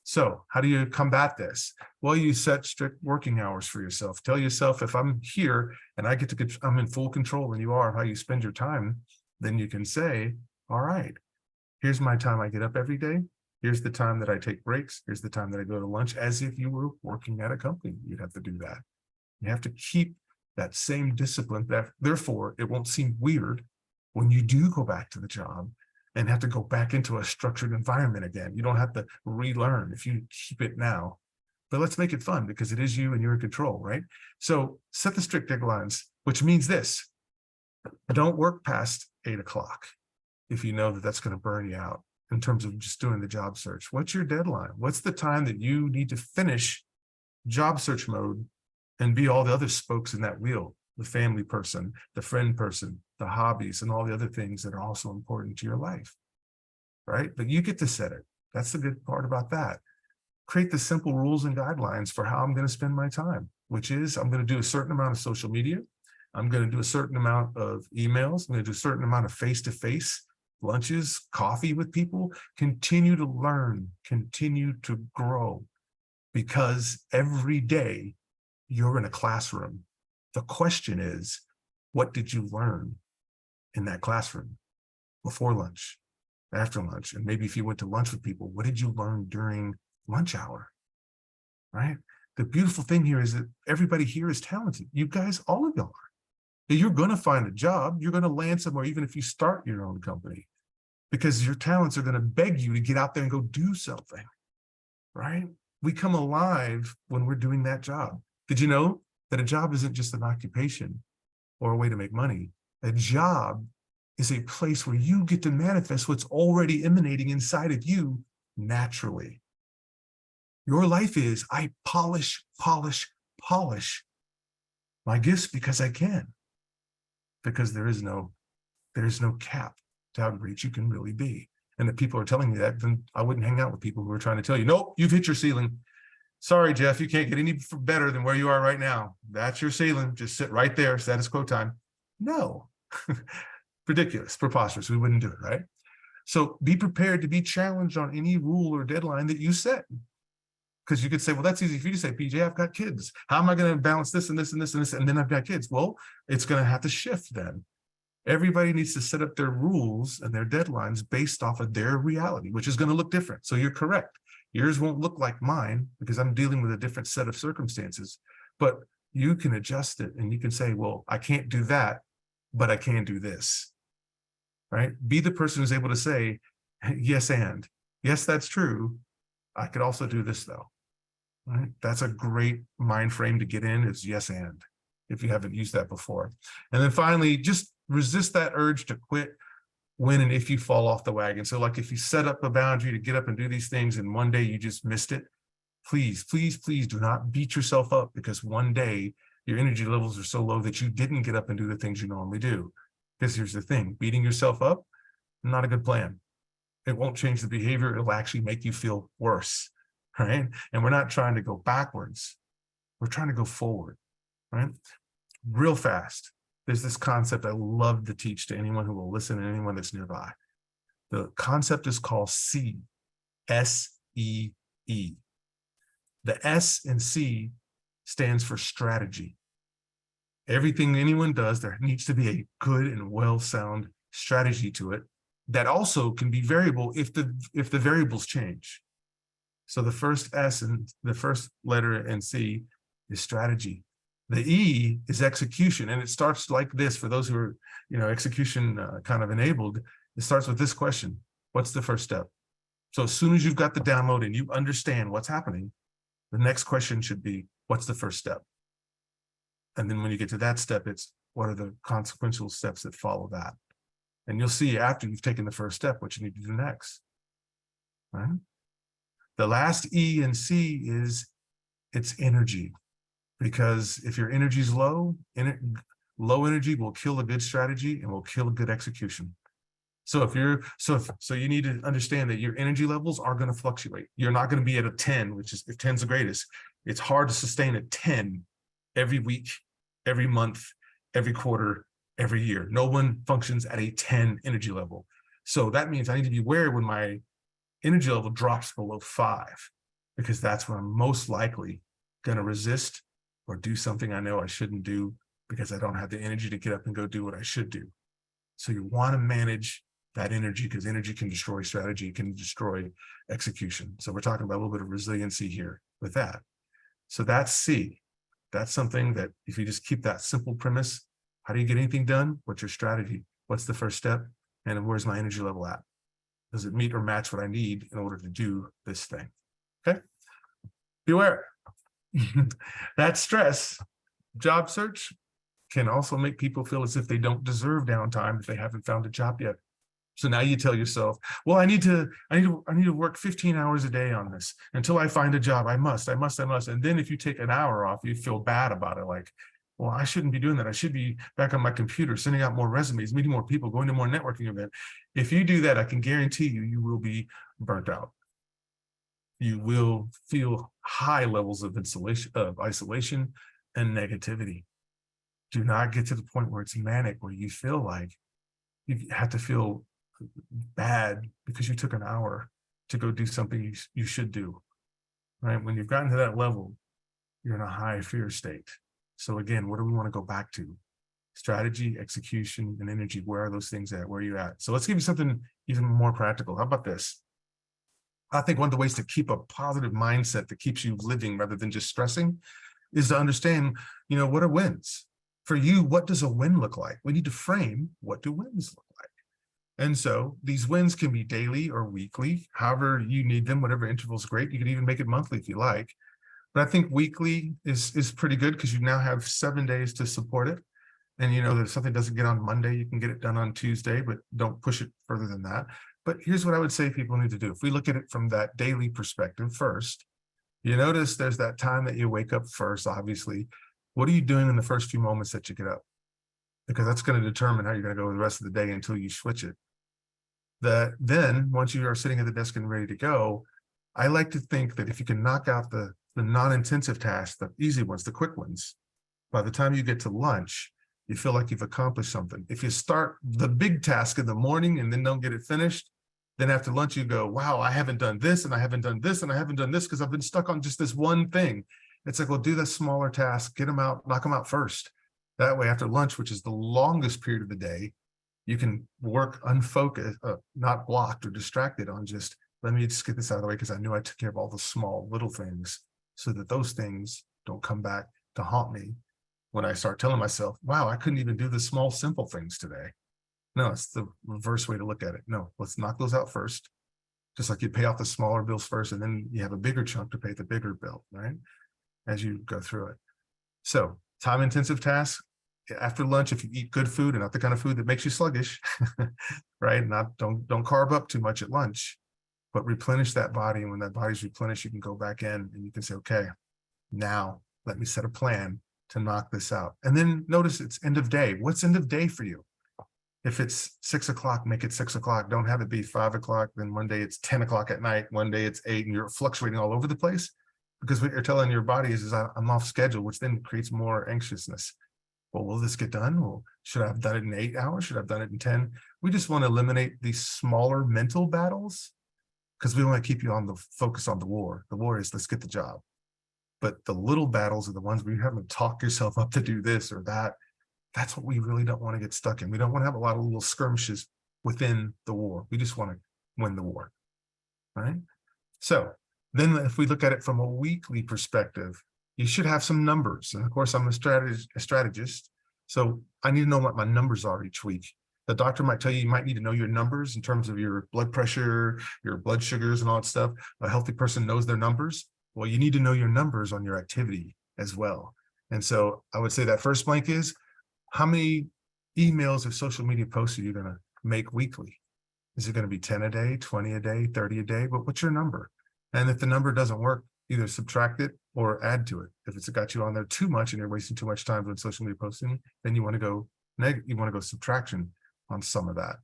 [SPEAKER 8] So how do you combat this? Well, you set strict working hours for yourself. Tell yourself, if I'm here and I get to, I'm in full control and you are of how you spend your time, then you can say, all right, here's my time I get up every day. Here's the time that I take breaks. Here's the time that I go to lunch, as if you were working at a company. You'd have to do that. You have to keep that same discipline. That therefore, it won't seem weird when you do go back to the job and have to go back into a structured environment again. You don't have to relearn if you keep it now. But let's make it fun because it is you and you're in control, right? So set the strict deadlines, which means this: don't work past 8 o'clock if you know that that's going to burn you out in terms of just doing the job search. What's your deadline? What's the time that you need to finish job search mode and be all the other spokes in that wheel? The family person, the friend person, the hobbies, and all the other things that are also important to your life, right? But you get to set it. That's the good part about that. Create the simple rules and guidelines for how I'm going to spend my time, which is I'm going to do a certain amount of social media. I'm going to do a certain amount of emails. I'm going to do a certain amount of face-to-face lunches, coffee with people. Continue to learn, continue to grow, because every day you're in a classroom. The question is, what did you learn in that classroom before lunch, after lunch? And maybe if you went to lunch with people, what did you learn during lunch hour, right? The beautiful thing here is that everybody here is talented. You guys, all of y'all are. You're going to find a job. You're going to land somewhere, even if you start your own company, because your talents are going to beg you to get out there and go do something, right? We come alive when we're doing that job. Did you know that a job isn't just an occupation or a way to make money? A job is a place where you get to manifest what's already emanating inside of you naturally. Your life is, I polish my gifts because I can. Because there's no cap to how great you can really be. And if people are telling me that, then I wouldn't hang out with people who are trying to tell you, nope, you've hit your ceiling. Sorry, Jeff, you can't get any better than where you are right now. That's your ceiling. Just sit right there, status quo time. No, ridiculous, preposterous. We wouldn't do it, right? So be prepared to be challenged on any rule or deadline that you set. Because you could say, well, that's easy for you to say, PJ, I've got kids. How am I going to balance this and this and this and this? And then I've got kids. Well, it's going to have to shift then. Everybody needs to set up their rules and their deadlines based off of their reality, which is going to look different. So you're correct. Yours won't look like mine because I'm dealing with a different set of circumstances, but you can adjust it and you can say, well, I can't do that, but I can do this, right? Be the person who's able to say, yes, and yes, that's true. I could also do this though, right? That's a great mind frame to get in, is yes, and if you haven't used that before. And then finally, just resist that urge to quit when and if you fall off the wagon. So like if you set up a boundary to get up and do these things and one day you just missed it, please, please, please do not beat yourself up because one day your energy levels are so low that you didn't get up and do the things you normally do. Because here's the thing, beating yourself up, not a good plan. It won't change the behavior. It'll actually make you feel worse, right? And we're not trying to go backwards. We're trying to go forward, right? Real fast. There's this concept I love to teach to anyone who will listen and anyone that's nearby. The concept is called C, S-E-E. The S in C stands for strategy. Everything anyone does, there needs to be a good and well-sound strategy to it that also can be variable if the variables change. So the first S and the first letter in C is strategy. The E is execution, and it starts like this for those who are, execution kind of enabled. It starts with this question: what's the first step? So as soon as you've got the download and you understand what's happening, the next question should be, what's the first step? And then when you get to that step, it's what are the consequential steps that follow that? And you'll see after you've taken the first step what you need to do next, right? The last E and C is it's energy. Because if your energy is low, low energy will kill a good strategy and will kill a good execution. So so you need to understand that your energy levels are going to fluctuate. You're not going to be at a 10, which is if 10's the greatest. It's hard to sustain a 10 every week, every month, every quarter, every year. No one functions at a 10 energy level. So that means I need to be aware when my energy level drops below 5, because that's when I'm most likely going to resist or do something I know I shouldn't do because I don't have the energy to get up and go do what I should do. So you want to manage that energy, because energy can destroy strategy, can destroy execution. So we're talking about a little bit of resiliency here with that. So that's C. That's something that if you just keep that simple premise, how do you get anything done? What's your strategy? What's the first step? And where's my energy level at? Does it meet or match what I need in order to do this thing? Okay. Beware. That stress, job search, can also make people feel as if they don't deserve downtime if they haven't found a job yet. So now you tell yourself, well, I need to work 15 hours a day on this until I find a job. I must. And then if you take an hour off, you feel bad about it. Like, well, I shouldn't be doing that. I should be back on my computer, sending out more resumes, meeting more people, going to more networking events. If you do that, I can guarantee you, you will be burnt out. You will feel high levels of isolation and negativity. Do not get to the point where it's manic, where you feel like you have to feel bad because you took an hour to go do something you should do, right? When you've gotten to that level, you're in a high fear state. So again, what do we want to go back to? Strategy, execution, and energy. Where are those things at? Where are you at? So let's give you something even more practical. How about this? I think one of the ways to keep a positive mindset that keeps you living rather than just stressing is to understand, what are wins? For you, what does a win look like? We need to frame, what do wins look like? And so these wins can be daily or weekly, however you need them, whatever interval is great. You can even make it monthly if you like. But I think weekly is pretty good because you now have 7 days to support it. And that if something doesn't get on Monday, you can get it done on Tuesday, but don't push it further than that. But here's what I would say people need to do. If we look at it from that daily perspective first, you notice there's that time that you wake up first, obviously. What are you doing in the first few moments that you get up? Because that's going to determine how you're going to go the rest of the day until you switch it. Then once you are sitting at the desk and ready to go, I like to think that if you can knock out the non-intensive tasks, the easy ones, the quick ones, by the time you get to lunch, you feel like you've accomplished something. If you start the big task in the morning and then don't get it finished, then after lunch you go, wow, I haven't done this and I haven't done this and I haven't done this because I've been stuck on just this one thing. It's like, well, do the smaller tasks, get them out, knock them out first. That way, after lunch, which is the longest period of the day, you can work unfocused, not blocked or distracted on just, let me just get this out of the way because I knew I took care of all the small little things so that those things don't come back to haunt me when I start telling myself, wow, I couldn't even do the small, simple things today. No, it's the reverse way to look at it. No, let's knock those out first. Just like you pay off the smaller bills first, and then you have a bigger chunk to pay the bigger bill, right? As you go through it. So time-intensive tasks, after lunch, if you eat good food and not the kind of food that makes you sluggish, right? Don't carb up too much at lunch, but replenish that body. And when that body's replenished, you can go back in and you can say, okay, now let me set a plan to knock this out. And then notice it's end of day. What's end of day for you? If it's 6 o'clock, make it 6 o'clock. Don't have it be 5 o'clock. Then one day it's 10 o'clock at night. One day it's 8 and you're fluctuating all over the place. Because what you're telling your body is I'm off schedule, which then creates more anxiousness. Well, will this get done? Well, should I have done it in 8 hours? Should I have done it in 10? We just want to eliminate these smaller mental battles because we want to keep you on the focus on the war. The war is let's get the job. But the little battles are the ones where you have to talk yourself up to do this or that. That's what we really don't want to get stuck in. We don't want to have a lot of little skirmishes within the war. We just want to win the war, right? So then if we look at it from a weekly perspective, you should have some numbers. And of course, I'm a strategist. So I need to know what my numbers are each week. The doctor might tell you might need to know your numbers in terms of your blood pressure, your blood sugars and all that stuff. A healthy person knows their numbers. Well, you need to know your numbers on your activity as well. And so I would say that first blank is, how many emails or social media posts are you going to make weekly? Is it going to be 10 a day, 20 a day, 30 a day? But what's your number? And if the number doesn't work, either subtract it or add to it. If it's got you on there too much and you're wasting too much time doing social media posting, then you want to go subtraction on some of that.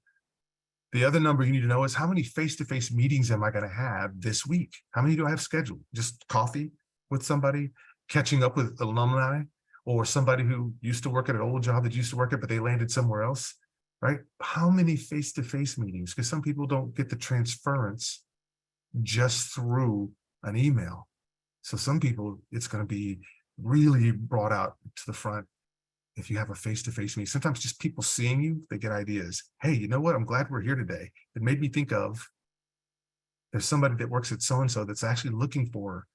[SPEAKER 8] The other number you need to know is how many face-to-face meetings am I going to have this week? How many do I have scheduled? Just coffee with somebody, catching up with alumni, or somebody who used to work at an old job that used to work at, but they landed somewhere else, right? How many face-to-face meetings? Because some people don't get the transference just through an email. So some people, it's going to be really brought out to the front. if you have a face-to-face meeting, sometimes just people seeing you, they get ideas. Hey, you know what? I'm glad we're here today. It made me think of, there's somebody that works at so-and-so that's actually looking for,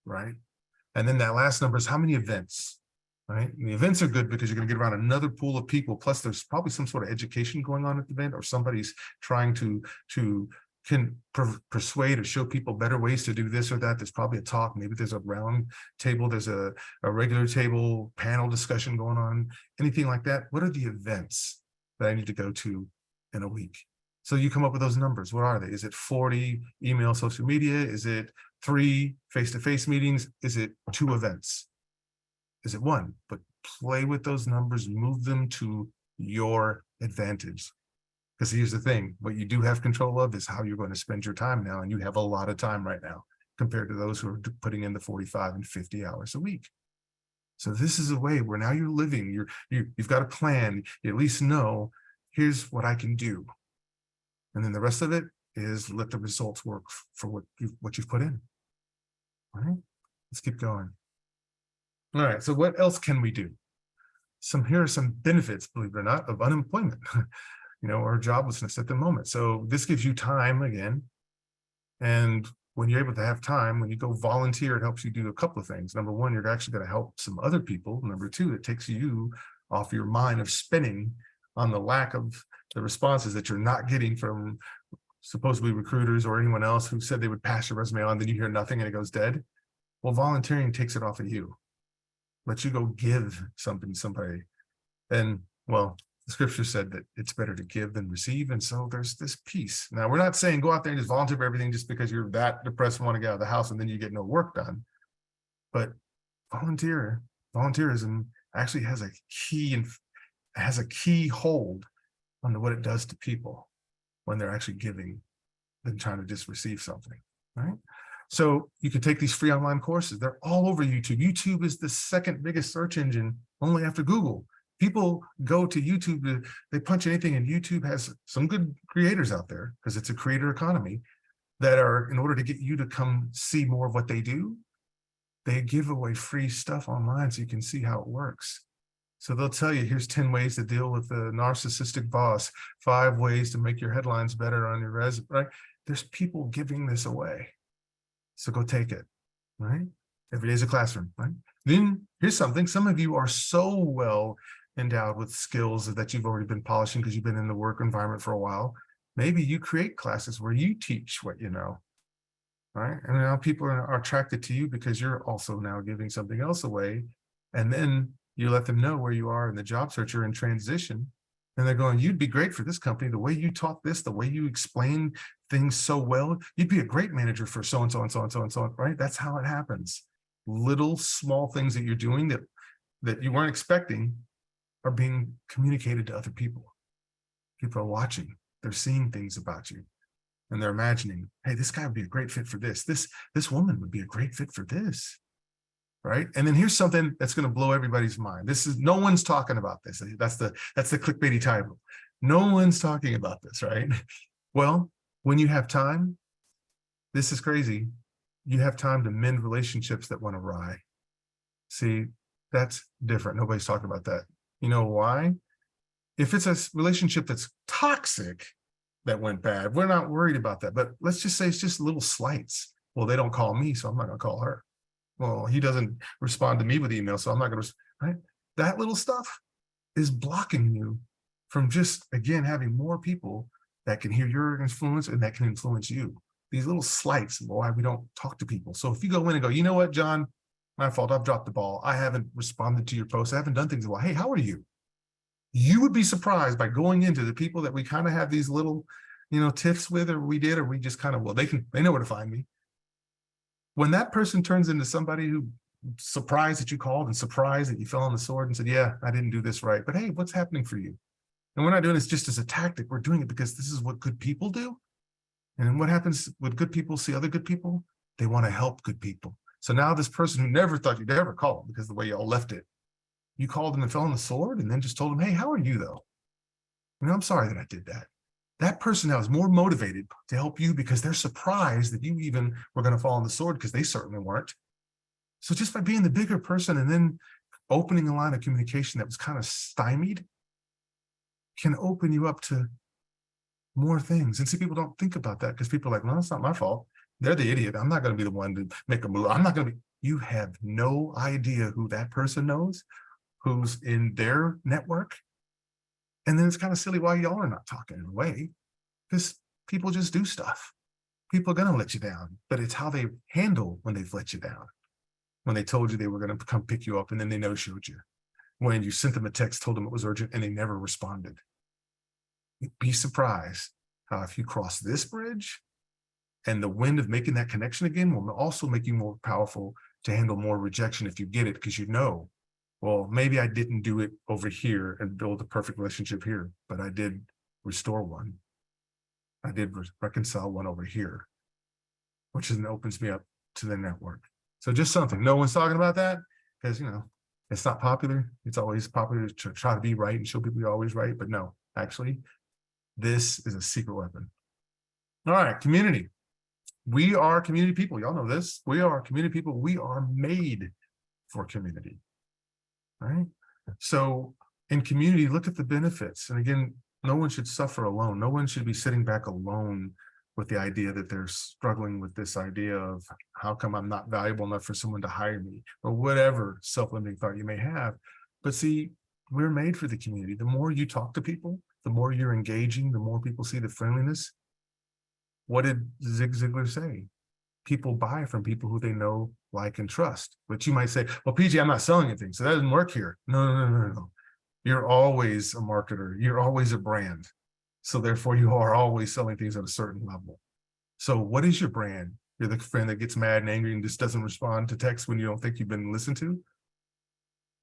[SPEAKER 8] right? And then that last number is how many events, right? And the events are good because you're going to get around another pool of people. Plus there's probably some sort of education going on at the event, or somebody's trying to persuade or show people better ways to do this or that. There's probably a talk, maybe there's a round table, there's a regular table panel discussion going on, anything like that. What are the events that I need to go to in a week? So you come up with those numbers. What are they? Is it 40 email, social media? Is it 3 face-to-face meetings? Is it 2 events? Is it 1? But play with those numbers, move them to your advantage. Because here's the thing, what you do have control of is how you're going to spend your time now. And you have a lot of time right now compared to those who are putting in the 45 and 50 hours a week. So this is a way where now you're living, you've got a plan, you at least know, here's what I can do. And then the rest of it is let the results work for what you've put in. All right, let's keep going. All right, so what else can we do? Here are some benefits, believe it or not, of unemployment. Or joblessness at the moment. So this gives you time again. And when you're able to have time, when you go volunteer, it helps you do a couple of things. Number one, you're actually going to help some other people. Number two, it takes you off your mind of spinning on the lack of the responses that you're not getting from supposedly recruiters or anyone else who said they would pass your resume on, then you hear nothing and it goes dead. Well, volunteering takes it off of you. Let you go give something to somebody. And well, the scripture said that it's better to give than receive. And so there's this piece. Now, we're not saying go out there and just volunteer for everything just because you're that depressed and want to get out of the house and then you get no work done. But volunteerism actually has a key hold on what it does to people when they're actually giving than trying to just receive something, right? So you can take these free online courses. They're all over YouTube. YouTube is the second biggest search engine only after Google. People go to YouTube, they punch anything, and YouTube has some good creators out there because it's a creator economy that are, in order to get you to come see more of what they do, they give away free stuff online so you can see how it works. So they'll tell you, here's 10 ways to deal with a narcissistic boss, 5 ways to make your headlines better on your resume, right? There's people giving this away. So go take it, right? Every day is a classroom, right? Then here's something, some of you are so well endowed with skills that you've already been polishing because you've been in the work environment for a while. Maybe you create classes where you teach what you know, right? And now people are attracted to you because you're also now giving something else away. And then you let them know where you are in the job search or in transition. And they're going, you'd be great for this company. The way you taught this, the way you explain things so well, you'd be a great manager for so-and-so and so-and-so and so on, right? That's how it happens. Little small things that you're doing that you weren't expecting are being communicated to other people. People are watching, they're seeing things about you, and they're imagining, hey, this guy would be a great fit for this. This woman would be a great fit for this, right? And then here's something that's going to blow everybody's mind. No one's talking about this. That's the clickbaity title. No one's talking about this, right? Well, when you have time, this is crazy. You have time to mend relationships that went awry. See, that's different. Nobody's talking about that. You know why? If it's a relationship that's toxic that went bad, we're not worried about that. But let's just say it's just little slights. Well, they don't call me, so I'm not going to call her. Well, he doesn't respond to me with email, so I'm not going to, right? That little stuff is blocking you from just, again, having more people that can hear your influence and that can influence you. These little slights, why we don't talk to people. So if you go in and go, you know what, John, my fault, I've dropped the ball. I haven't responded to your post. I haven't done things well. Hey, how are you? You would be surprised by going into the people that we kind of have these little, tiffs with, or we just kind of, well, they know where to find me. When that person turns into somebody who surprised that you called and surprised that you fell on the sword and said, yeah, I didn't do this right, but hey, what's happening for you? And we're not doing this just as a tactic. We're doing it because this is what good people do. And what happens when good people see other good people? They want to help good people. So now this person who never thought you'd ever call because the way y'all left it, you called them and fell on the sword and then just told them, hey, how are you though? I'm sorry that I did that. That person now is more motivated to help you because they're surprised that you even were going to fall on the sword because they certainly weren't. So just by being the bigger person and then opening a line of communication that was kind of stymied can open you up to more things. And see, people don't think about that because people are like, well, it's not my fault. They're the idiot. I'm not going to be the one to make a move. I'm not going to be. You have no idea who that person knows, who's in their network. And then it's kind of silly why y'all are not talking in a way, because people just do stuff. People are going to let you down, but it's how they handle when they've let you down. When they told you they were going to come pick you up and then they no-showed you. When you sent them a text, told them it was urgent and they never responded. You'd be surprised how if you cross this bridge and the wind of making that connection again will also make you more powerful to handle more rejection if you get it, because you know, well, maybe I didn't do it over here and build a perfect relationship here, but I did restore one. I did reconcile one over here, which then opens me up to the network. So just something, no one's talking about that because, you know, it's not popular. It's always popular to try to be right and show people you're always right, but no, actually, this is a secret weapon. All right, community. We are community people. Y'all know this. We are community people. We are made for community, right? So in community, look at the benefits. And again, no one should suffer alone. No one should be sitting back alone with the idea that they're struggling with this idea of how come I'm not valuable enough for someone to hire me, or whatever self-limiting thought you may have. But see, we're made for the community. The more you talk to people, the more you're engaging, the more people see the friendliness. What did Zig Ziglar say? People buy from people who they know, like, and trust. But you might say, well, PG, I'm not selling anything, so that doesn't work here. No. You're always a marketer. You're always a brand. So therefore, you are always selling things at a certain level. So what is your brand? You're the friend that gets mad and angry and just doesn't respond to text when you don't think you've been listened to?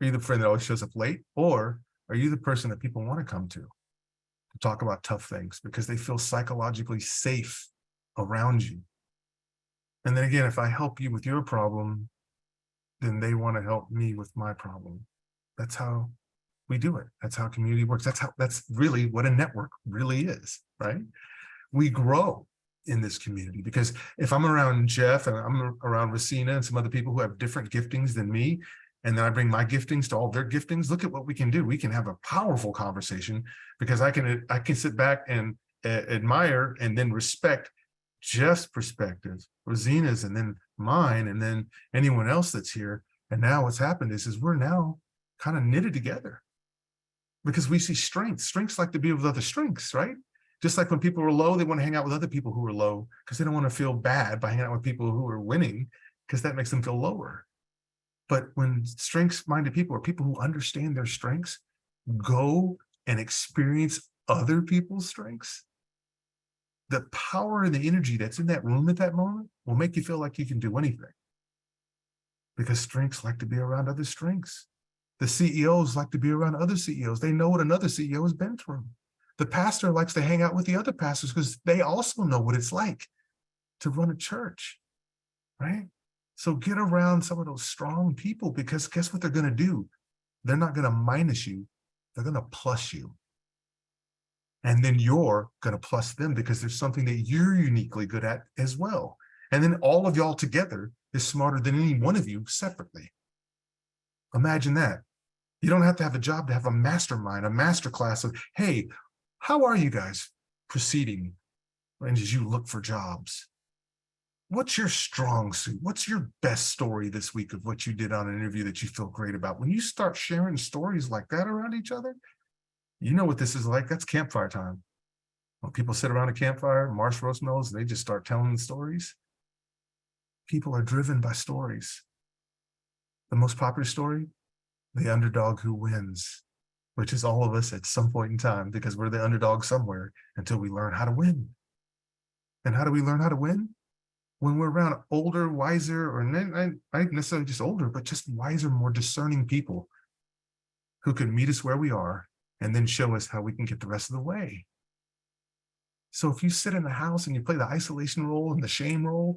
[SPEAKER 8] Are you the friend that always shows up late? Or are you the person that people want to come to talk about tough things because they feel psychologically safe around you? And then again, if I help you with your problem, then they want to help me with my problem. That's how we do it. That's how community works. That's really what a network really is, right? We grow in this community because if I'm around Jeff and I'm around Racina and some other people who have different giftings than me, and then I bring my giftings to all their giftings, look at what we can do. We can have a powerful conversation because I can sit back and admire and then respect Jeff's perspective, Rosina's, and then mine, and then anyone else that's here. And now what's happened is we're now kind of knitted together because we see strengths. Strengths like to be with other strengths, right? Just like when people are low, they want to hang out with other people who are low because they don't want to feel bad by hanging out with people who are winning because that makes them feel lower. But when strengths-minded people or people who understand their strengths go and experience other people's strengths, the power and the energy that's in that room at that moment will make you feel like you can do anything. Because strengths like to be around other strengths. The CEOs like to be around other CEOs. They know what another CEO has been through. The pastor likes to hang out with the other pastors because they also know what it's like to run a church, right? So get around some of those strong people because guess what they're going to do? They're not going to minus you. They're going to plus you. And then you're going to plus them because there's something that you're uniquely good at as well. And then all of y'all together is smarter than any one of you separately. Imagine that. You don't have to have a job to have a mastermind, a masterclass of, hey, how are you guys proceeding as you look for jobs? What's your strong suit? What's your best story this week of what you did on an interview that you feel great about? When you start sharing stories like that around each other, you know what this is like. That's campfire time. When people sit around a campfire, marshmallows, they just start telling the stories. People are driven by stories. The most popular story, the underdog who wins, which is all of us at some point in time because we're the underdog somewhere until we learn how to win. And how do we learn how to win? When we're around older, wiser, or not necessarily just older, but just wiser, more discerning people who can meet us where we are and then show us how we can get the rest of the way. So if you sit in the house and you play the isolation role and the shame role,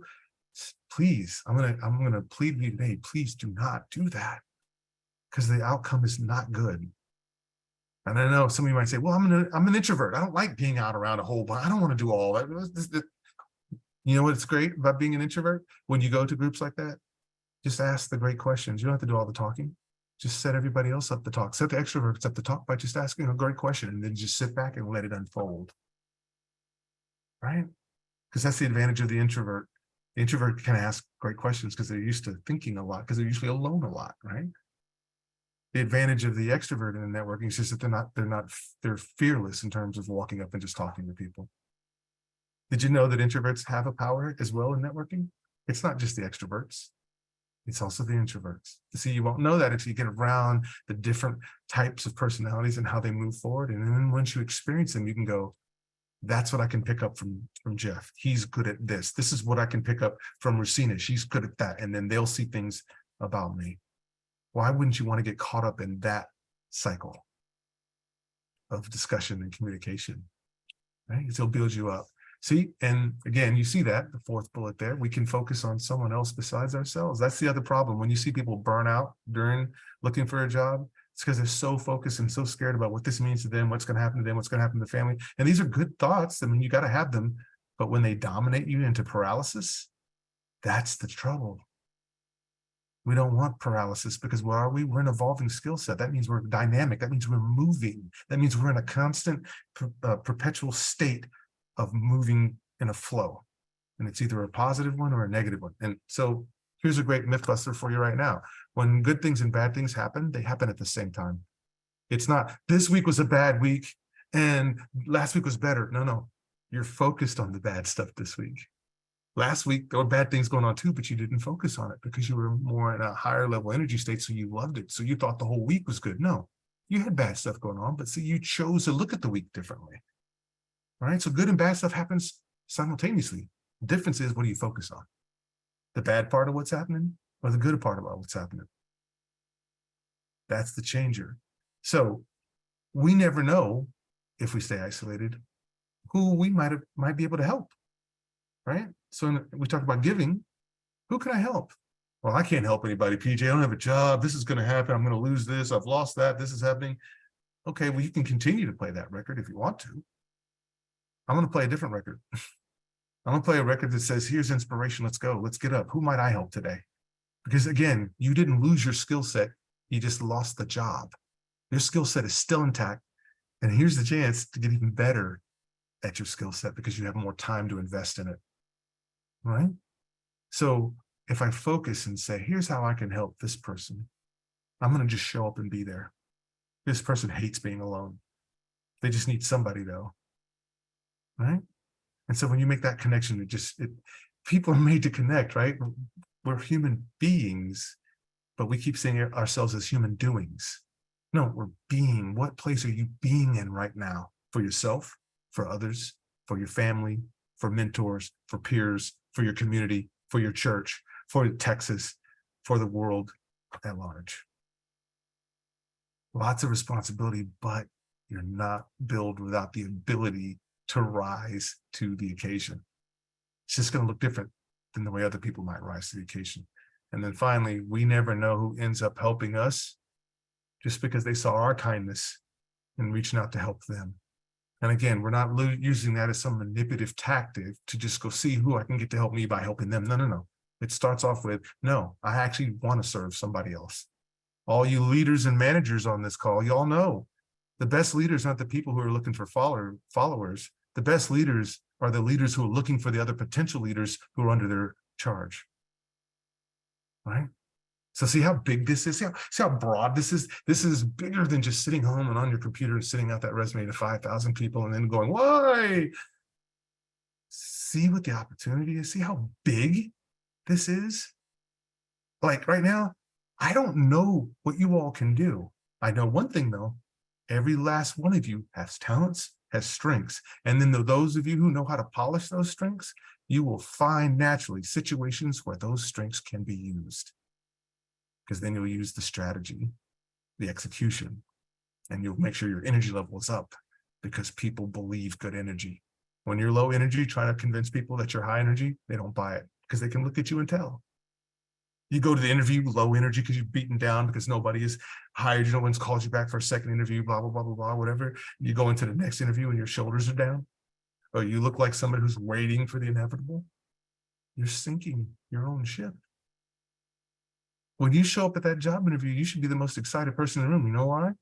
[SPEAKER 8] please, I'm gonna plead with you today, please do not do that because the outcome is not good. And I know some of you might say, well, I'm an introvert. I don't like being out around a whole bunch. I don't want to do all that. You know what's great about being an introvert? When you go to groups like that, just ask the great questions. You don't have to do all the talking. Just set everybody else up to talk. Set the extroverts up to talk by just asking a great question and then just sit back and let it unfold. Right? Because that's the advantage of the introvert. The introvert can ask great questions because they're used to thinking a lot, because they're usually alone a lot, right? The advantage of the extrovert in the networking is just that they're fearless in terms of walking up and just talking to people. Did you know that introverts have a power as well in networking? It's not just the extroverts. It's also the introverts. See, you won't know that until you get around the different types of personalities and how they move forward. And then once you experience them, you can go, that's what I can pick up from Jeff. He's good at this. This is what I can pick up from Racina. She's good at that. And then they'll see things about me. Why wouldn't you want to get caught up in that cycle of discussion and communication? Right? It'll build you up. See, and again, you see that, the fourth bullet there, we can focus on someone else besides ourselves. That's the other problem. When you see people burn out during looking for a job, it's because they're so focused and so scared about what this means to them, what's going to happen to them, what's going to happen to the family. And these are good thoughts. I mean, you got to have them. But when they dominate you into paralysis, that's the trouble. We don't want paralysis because where are we? We're an evolving skill set. That means we're dynamic. That means we're moving. That means we're in a constant, perpetual state of moving in a flow. And it's either a positive one or a negative one. And so here's a great myth buster for you right now. When good things and bad things happen, they happen at the same time. It's not, this week was a bad week and last week was better. No. You're focused on the bad stuff this week. Last week, there were bad things going on too, but you didn't focus on it because you were more in a higher level energy state, so you loved it. So you thought the whole week was good. No, you had bad stuff going on, but see, you chose to look at the week differently. Right? So good and bad stuff happens simultaneously. The difference is, what do you focus on? The bad part of what's happening or the good part about what's happening? That's the changer. So we never know, if we stay isolated, who we might be able to help. Right? So we talk about giving. Who can I help? Well, I can't help anybody, PJ. I don't have a job. This is going to happen. I'm going to lose this. I've lost that. This is happening. Okay, well, you can continue to play that record if you want to. I'm going to play a different record. I'm going to play a record that says, here's inspiration. Let's go. Let's get up. Who might I help today? Because again, you didn't lose your skill set. You just lost the job. Your skill set is still intact. And here's the chance to get even better at your skill set because you have more time to invest in it. Right? So if I focus and say, here's how I can help this person, I'm going to just show up and be there. This person hates being alone. They just need somebody though. Right? And so when you make that connection, people are made to connect, right? We're human beings, but we keep seeing ourselves as human doings. No, we're being. What place are you being in right now? For yourself, for others, for your family, for mentors, for peers, for your community, for your church, for Texas, for the world at large. Lots of responsibility, but you're not built without the ability to rise to the occasion. It's just going to look different than the way other people might rise to the occasion. And then finally, we never know who ends up helping us just because they saw our kindness and reaching out to help them. And again, we're not using that as some manipulative tactic to just go see who I can get to help me by helping them. No. It starts off with, no, I actually want to serve somebody else. All you leaders and managers on this call, y'all know the best leaders aren't the people who are looking for followers. The best leaders are the leaders who are looking for the other potential leaders who are under their charge. Right? So see how big this is? See how broad this is? This is bigger than just sitting home and on your computer and sending out that resume to 5,000 people and then going, why? See what the opportunity is? See how big this is? Like right now, I don't know what you all can do. I know one thing though, every last one of you has talents, has strengths. And then those of you who know how to polish those strengths, you will find naturally situations where those strengths can be used. Because then you'll use the strategy, the execution, and you'll make sure your energy level is up because people believe good energy. When you're low energy, trying to convince people that you're high energy, they don't buy it because they can look at you and tell. You go to the interview low energy because you're beaten down because nobody is hired you, no one's called you back for a second interview, blah, blah, blah, blah, blah, whatever. You go into the next interview and your shoulders are down, or you look like somebody who's waiting for the inevitable. You're sinking your own ship. When you show up at that job interview, you should be the most excited person in the room. You know why?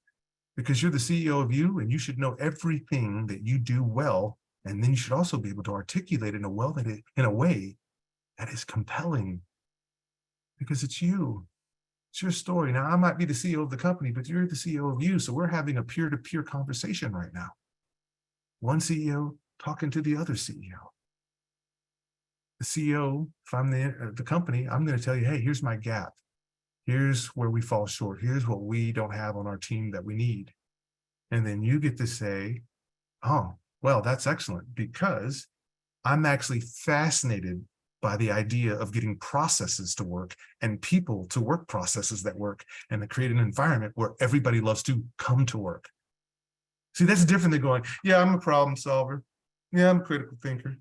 [SPEAKER 8] Because you're the CEO of you, and you should know everything that you do well. And then you should also be able to articulate in a way that is compelling, because it's you. It's your story. Now, I might be the CEO of the company, but you're the CEO of you. So we're having a peer-to-peer conversation right now. One CEO talking to the other CEO. The CEO, if I'm the company, I'm going to tell you, hey, here's my gap. Here's where we fall short. Here's what we don't have on our team that we need. And then you get to say, oh, well, that's excellent, because I'm actually fascinated by the idea of getting processes to work and people to work processes that work, and to create an environment where everybody loves to come to work. See, that's different than going, yeah, I'm a problem solver. Yeah, I'm a critical thinker.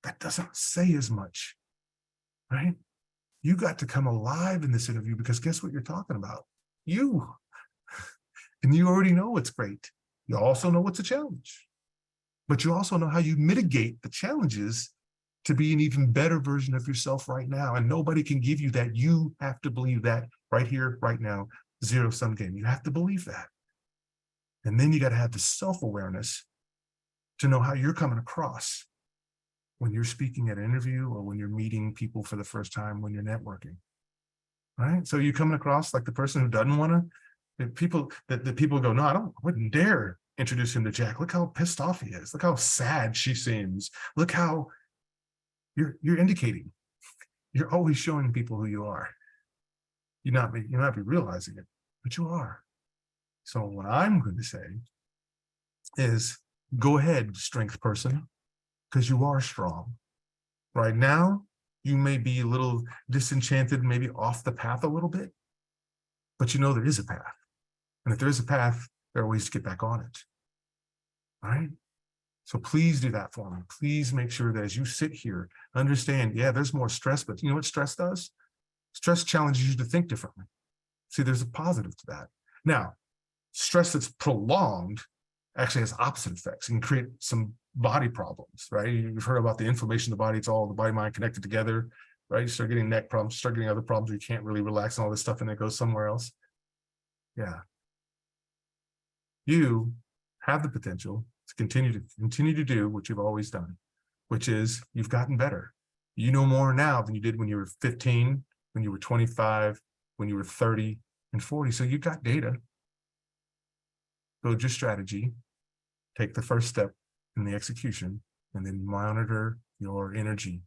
[SPEAKER 8] That doesn't say as much, right? You got to come alive in this interview, because guess what you're talking about? You. And you already know what's great. You also know what's a challenge. But you also know how you mitigate the challenges to be an even better version of yourself right now. And nobody can give you that. You have to believe that right here, right now, zero-sum game. You have to believe that. And then you got to have the self-awareness to know how you're coming across when you're speaking at an interview, or when you're meeting people for the first time, when you're networking, right? So you're coming across like the person who doesn't want to, the people go, no, I wouldn't dare introduce him to Jack. Look how pissed off he is. Look how sad she seems. Look how you're indicating. You're always showing people who you are. You not be realizing it, but you are. So what I'm going to say is, go ahead, strength person, because you are strong. Right now, you may be a little disenchanted, maybe off the path a little bit, but you know there is a path. And if there is a path, there are ways to get back on it. All right? So please do that for me. Please make sure that as you sit here, understand, yeah, there's more stress, but you know what stress does? Stress challenges you to think differently. See, there's a positive to that. Now, stress that's prolonged actually has opposite effects. It can create some body problems, right? You've heard about the inflammation of the body. It's all the body mind connected together, right? You start getting neck problems, start getting other problems. You can't really relax and all this stuff, and it goes somewhere else. Yeah. You have the potential to continue to do what you've always done, which is you've gotten better. You know more now than you did when you were 15, when you were 25, when you were 30 and 40. So you've got data. Build your strategy, take the first step in the execution, and then monitor your energy.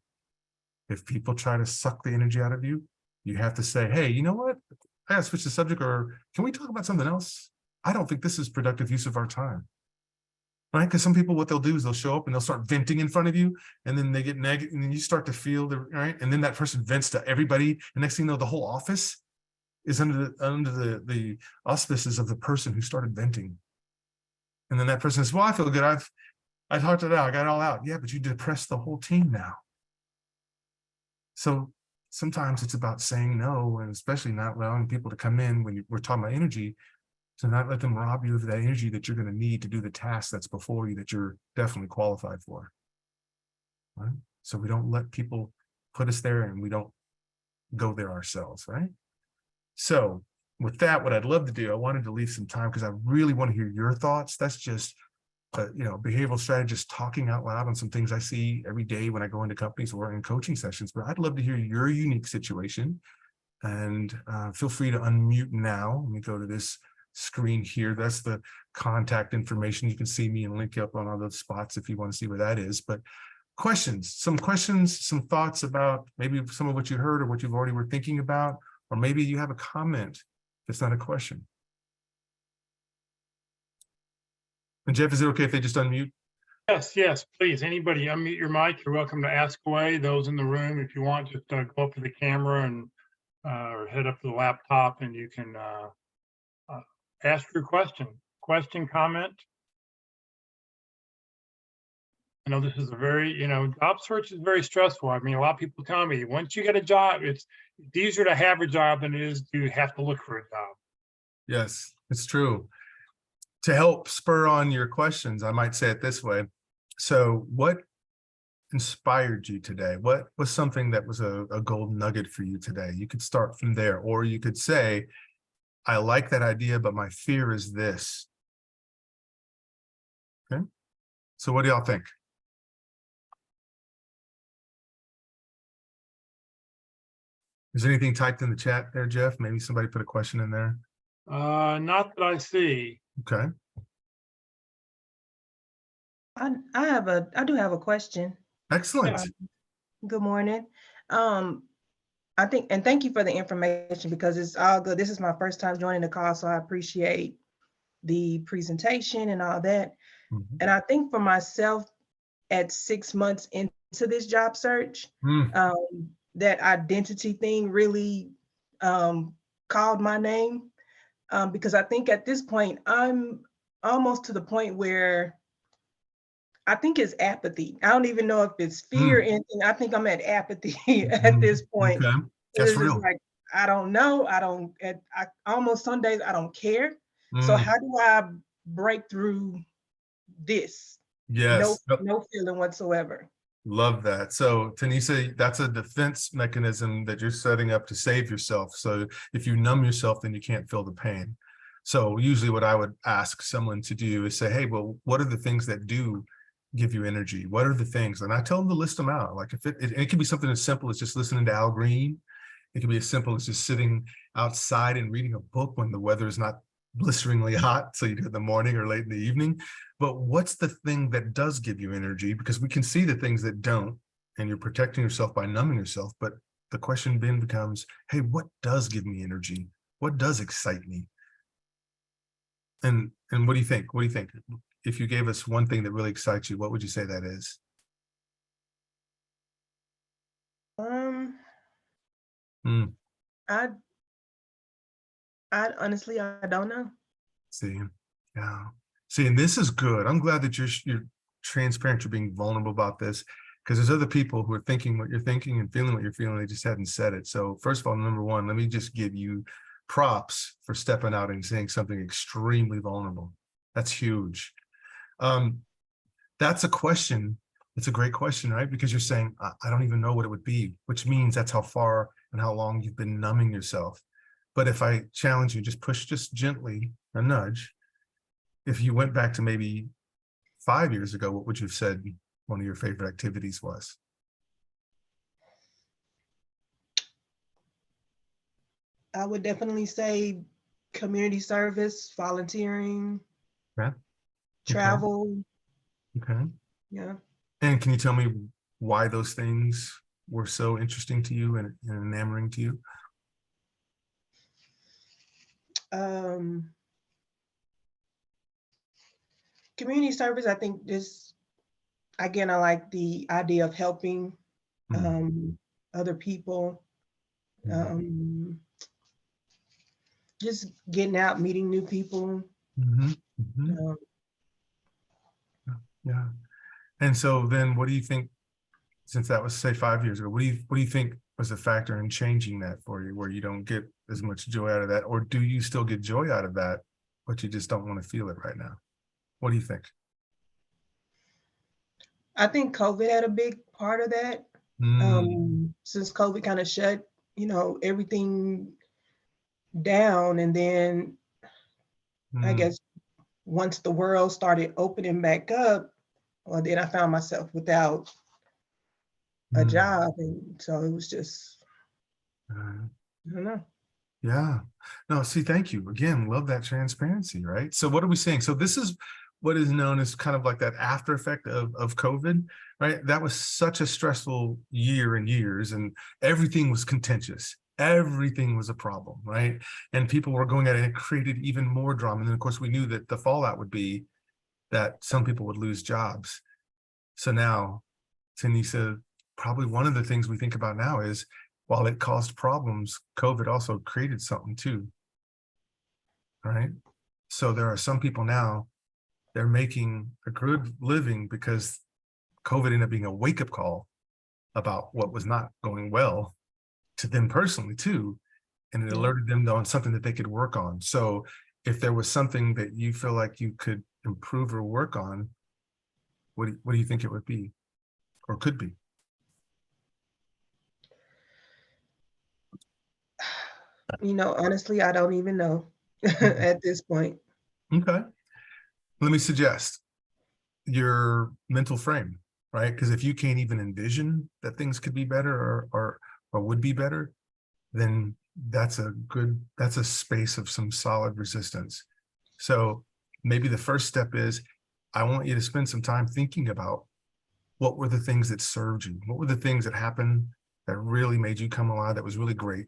[SPEAKER 8] If people try to suck the energy out of you, you have to say, hey, you know what? I gotta switch the subject, or can we talk about something else? I don't think this is productive use of our time. Right? Because some people, what they'll do is they'll show up and they'll start venting in front of you, and then they get negative, and then you start to feel right, and then that person vents to everybody, and next thing you know, the whole office is under the auspices of the person who started venting. And then that person says, well, I feel good. I talked it out. I got it all out. Yeah, but you depressed the whole team now. So sometimes it's about saying no, and especially not allowing people to come in when we're talking about energy, to not let them rob you of that energy that you're going to need to do the task that's before you, that you're definitely qualified for. Right? So we don't let people put us there, and we don't go there ourselves, right? So with that, what I'd love to do, I wanted to leave some time because I really want to hear your thoughts. That's just, behavioral strategist talking out loud on some things I see every day when I go into companies or in coaching sessions. But I'd love to hear your unique situation, and feel free to unmute now. Let me go to this screen here. That's the contact information. You can see me and link up on all those spots if you want to see where that is. But some questions, some thoughts about maybe some of what you heard or what you've already were thinking about, or maybe you have a comment that's not a question. And Jeff, is it okay if they just unmute?
[SPEAKER 1] Yes, please. Anybody unmute your mic. You're welcome to ask away. Those in the room, if you want, just go up to the camera and or head up to the laptop, and you can ask your question, comment. I know this is a very, job search is very stressful. I mean, a lot of people tell me once you get a job, it's easier to have a job than it is to have to look for a job.
[SPEAKER 8] Yes, it's true. To help spur on your questions, I might say it this way. So what inspired you today? What was something that was a gold nugget for you today? You could start from there, or you could say, I like that idea, but my fear is this. Okay. So what do y'all think? Is anything typed in the chat there, Jeff? Maybe somebody put a question in there.
[SPEAKER 1] Not that I see.
[SPEAKER 8] Okay.
[SPEAKER 9] I do have a question.
[SPEAKER 8] Excellent.
[SPEAKER 9] Good morning. I think, and thank you for the information because it's all good. This is my first time joining the call, so I appreciate the presentation and all that.
[SPEAKER 8] Mhm.
[SPEAKER 9] And I think for myself, at 6 months into this job search,
[SPEAKER 8] Mm,
[SPEAKER 9] that identity thing really called my name, because I think at this point, I'm almost to the point where I think it's apathy. I don't even know if it's fear or
[SPEAKER 8] mm,
[SPEAKER 9] anything. I think I'm at apathy at
[SPEAKER 8] mhm.
[SPEAKER 9] this point.
[SPEAKER 8] Okay. That's
[SPEAKER 9] It's just
[SPEAKER 8] real.
[SPEAKER 9] like, I don't know. I almost some days I don't care. So
[SPEAKER 8] Mm,
[SPEAKER 9] how do I break through this? No,
[SPEAKER 8] yes. Yep.
[SPEAKER 9] no feeling whatsoever.
[SPEAKER 8] Love that. So, Tanisa, that's a defense mechanism that you're setting up to save yourself. So if you numb yourself, then you can't feel the pain. So usually what I would ask someone to do is say, hey, well, what are the things that do give you energy? What are the things? And I tell them to list them out. Like if it can be something as simple as just listening to Al Green. It can be as simple as just sitting outside and reading a book when the weather is not blisteringly hot. So you do it in the morning or late in the evening. But what's the thing that does give you energy? Because we can see the things that don't, and you're protecting yourself by numbing yourself. But the question then becomes, hey, what does give me energy? What does excite me? And what do you think? What do you think? If you gave us one thing that really excites you, what would you say that is? Hmm.
[SPEAKER 9] I honestly, I don't know.
[SPEAKER 8] See, yeah. See, and this is good. I'm glad that you're transparent, you're being vulnerable about this, because there's other people who are thinking what you're thinking and feeling what you're feeling. They just hadn't said it. So first of all, number one, let me just give you props for stepping out and saying something extremely vulnerable. That's huge. That's a question. It's a great question, right? Because you're saying, I don't even know what it would be, which means that's how far and how long you've been numbing yourself. But if I challenge you, just push just gently, a nudge. If you went back to maybe 5 years ago, what would you have said one of your favorite activities was?
[SPEAKER 9] I would definitely say community service, volunteering,
[SPEAKER 8] Yeah. Okay.
[SPEAKER 9] travel.
[SPEAKER 8] Okay.
[SPEAKER 9] Yeah.
[SPEAKER 8] And can you tell me why those things were so interesting to you and enamoring to you?
[SPEAKER 9] Community service, I think this, again, I like the idea of helping other people.
[SPEAKER 8] Mhm.
[SPEAKER 9] Just getting out, meeting new people.
[SPEAKER 8] Mhm. Mhm.
[SPEAKER 9] Um,
[SPEAKER 8] Yeah. And so then what do you think, since that was say 5 years ago, what do you think was a factor in changing that for you, where you don't get as much joy out of that? Or do you still get joy out of that, but you just don't want to feel it right now? What do you think?
[SPEAKER 9] I think COVID had a big part of that. Since COVID kind of shut, everything down. And then I
[SPEAKER 8] Mm,
[SPEAKER 9] guess once the world started opening back up, well, then I found myself without a
[SPEAKER 8] mm,
[SPEAKER 9] job. And so it was just,
[SPEAKER 8] uh,
[SPEAKER 9] I don't know.
[SPEAKER 8] yeah. No, see, thank you. Again, love that transparency, right? So what are we saying? So this is what is known as kind of like that after effect of COVID, right? That was such a stressful year and years, and everything was contentious. Everything was a problem, right? And people were going at it, and it created even more drama. And then, of course, we knew that the fallout would be that some people would lose jobs. So now, Tanisa, probably one of the things we think about now is, while it caused problems, COVID also created something too, right? So there are some people now, they're making a good living because COVID ended up being a wake-up call about what was not going well to them personally too. And it
[SPEAKER 9] Yeah.
[SPEAKER 8] alerted them on something that they could work on. So if there was something that you feel like you could improve or work on, what do you think it would be? or could be?
[SPEAKER 9] Honestly, I don't even know at this point.
[SPEAKER 8] Okay. Let me suggest your mental frame, right? Because if you can't even envision that things could be better or would be better, then that's a space of some solid resistance. So maybe the first step is, I want you to spend some time thinking about what were the things that served you? What were the things that happened that really made you come alive, that was really great,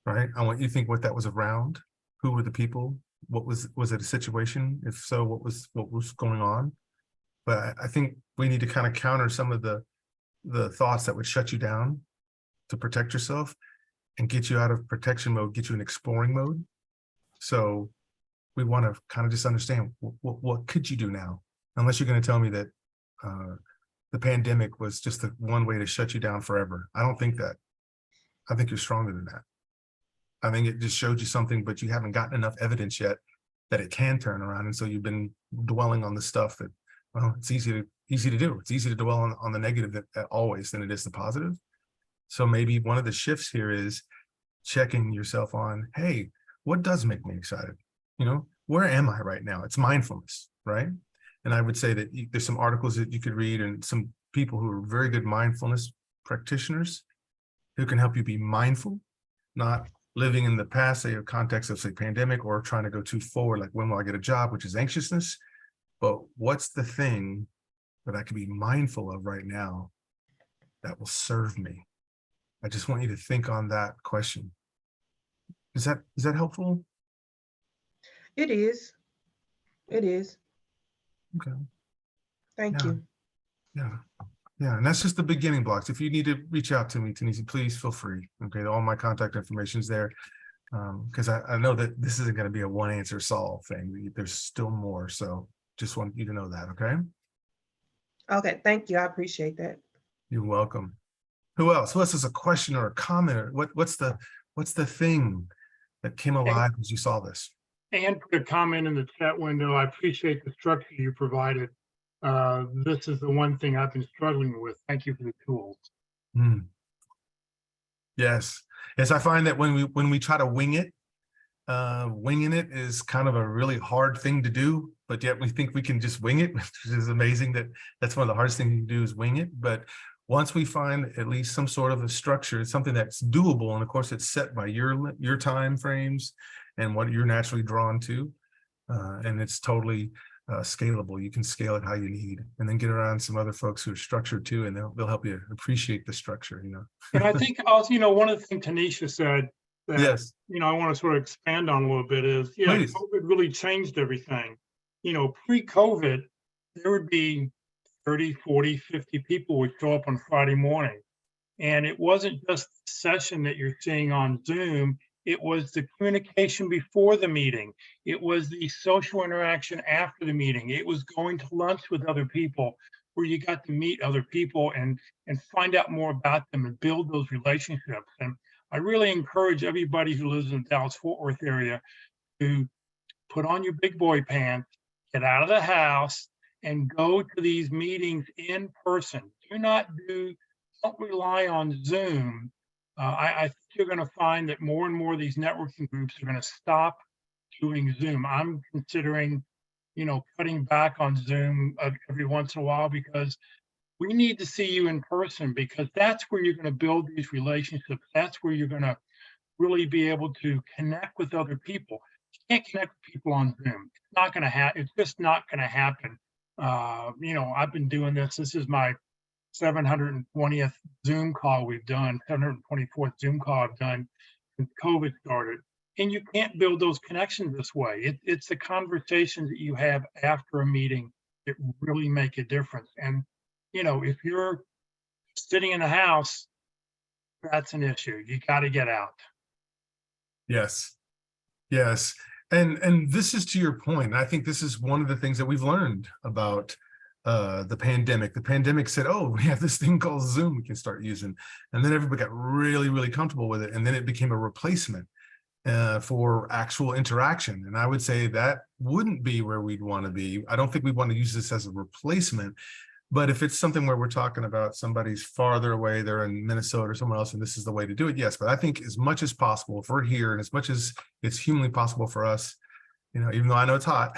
[SPEAKER 8] right? I want you to think what that was around. Who were the people? What was it a situation? If so, what was going on? But I think we need to kind of counter some of the thoughts that would shut you down to protect yourself and get you out of protection mode, get you in exploring mode. So we want to kind of just understand what could you do now? Unless you're going to tell me that the pandemic was just the one way to shut you down forever. I don't think that. I think you're stronger than that. I think it just showed you something, but you haven't gotten enough evidence yet that it can turn around. And so you've been dwelling on the stuff that, well, it's easy to do. It's easy to dwell on the negative always than it is the positive. So maybe one of the shifts here is checking yourself on, hey, what does make me excited? Where am I right now? It's mindfulness, right? And I would say that there's some articles that you could read and some people who are very good mindfulness practitioners who can help you be mindful, not living in the past, say, a context of, say, pandemic, or trying to go too forward, like when will I get a job, which is anxiousness. But what's the thing that I can be mindful of right now that will serve me? I just want you to think on that question. Is that helpful?
[SPEAKER 9] It is. It is.
[SPEAKER 8] Okay.
[SPEAKER 9] Thank you.
[SPEAKER 8] Yeah. And that's just the beginning blocks. If you need to reach out to me, Tanisha, please feel free. Okay. All my contact information is there. Because I know that this isn't going to be a one answer solve thing. There's still more. So just want you to know that. Okay.
[SPEAKER 9] Okay. Thank you. I appreciate that.
[SPEAKER 8] You're welcome. Who else? Who else has a question or a comment? Or what's the thing that came alive as you saw this?
[SPEAKER 1] And put a comment in the chat window. I appreciate the structure you provided. This is the one thing I've been struggling with. Thank you for the tools.
[SPEAKER 8] Yes. Yes, I find that when we try to wing it, winging it is kind of a really hard thing to do, but yet we think we can just wing it, which is amazing. That's one of the hardest things you can do is wing it. But once we find at least some sort of a structure, it's something that's doable, and of course it's set by your time frames and what you're naturally drawn to, and it's totally scalable. You can scale it how you need, and then get around some other folks who are structured too, and they'll help you appreciate the structure.
[SPEAKER 1] And I think also, one of the things Tanisha said that,
[SPEAKER 8] Yes.
[SPEAKER 1] I want to sort of expand on a little bit is,
[SPEAKER 8] Please.
[SPEAKER 1] COVID really changed everything. Pre-COVID, there would be 30, 40, 50 people would show up on Friday morning. And it wasn't just the session that you're seeing on Zoom. It was the communication before the meeting. It was the social interaction after the meeting. It was going to lunch with other people where you got to meet other people and find out more about them and build those relationships. And I really encourage everybody who lives in the Dallas-Fort Worth area to put on your big boy pants, get out of the house, and go to these meetings in person. Don't rely on Zoom. I think you're going to find that more and more of these networking groups are going to stop doing Zoom. I'm considering, cutting back on Zoom every once in a while, because we need to see you in person, because that's where you're going to build these relationships. That's where you're going to really be able to connect with other people. You can't connect with people on Zoom. It's not going to happen. It's just not going to happen. I've been doing this. This is my 720th Zoom call we've done, 724th Zoom call I've done since COVID started. And you can't build those connections this way. It's the conversations that you have after a meeting that really make a difference. And, if you're sitting in the house, that's an issue. You got to get out.
[SPEAKER 8] Yes. Yes. And this is to your point. I think this is one of the things that we've learned about the pandemic. The pandemic said, oh, we have this thing called Zoom we can start using. And then everybody got really, really comfortable with it. And then it became a replacement for actual interaction. And I would say that wouldn't be where we'd want to be. I don't think we want to use this as a replacement. But if it's something where we're talking about somebody's farther away, they're in Minnesota or somewhere else, and this is the way to do it, yes. But I think as much as possible, if we're here and as much as it's humanly possible for us, even though I know it's hot,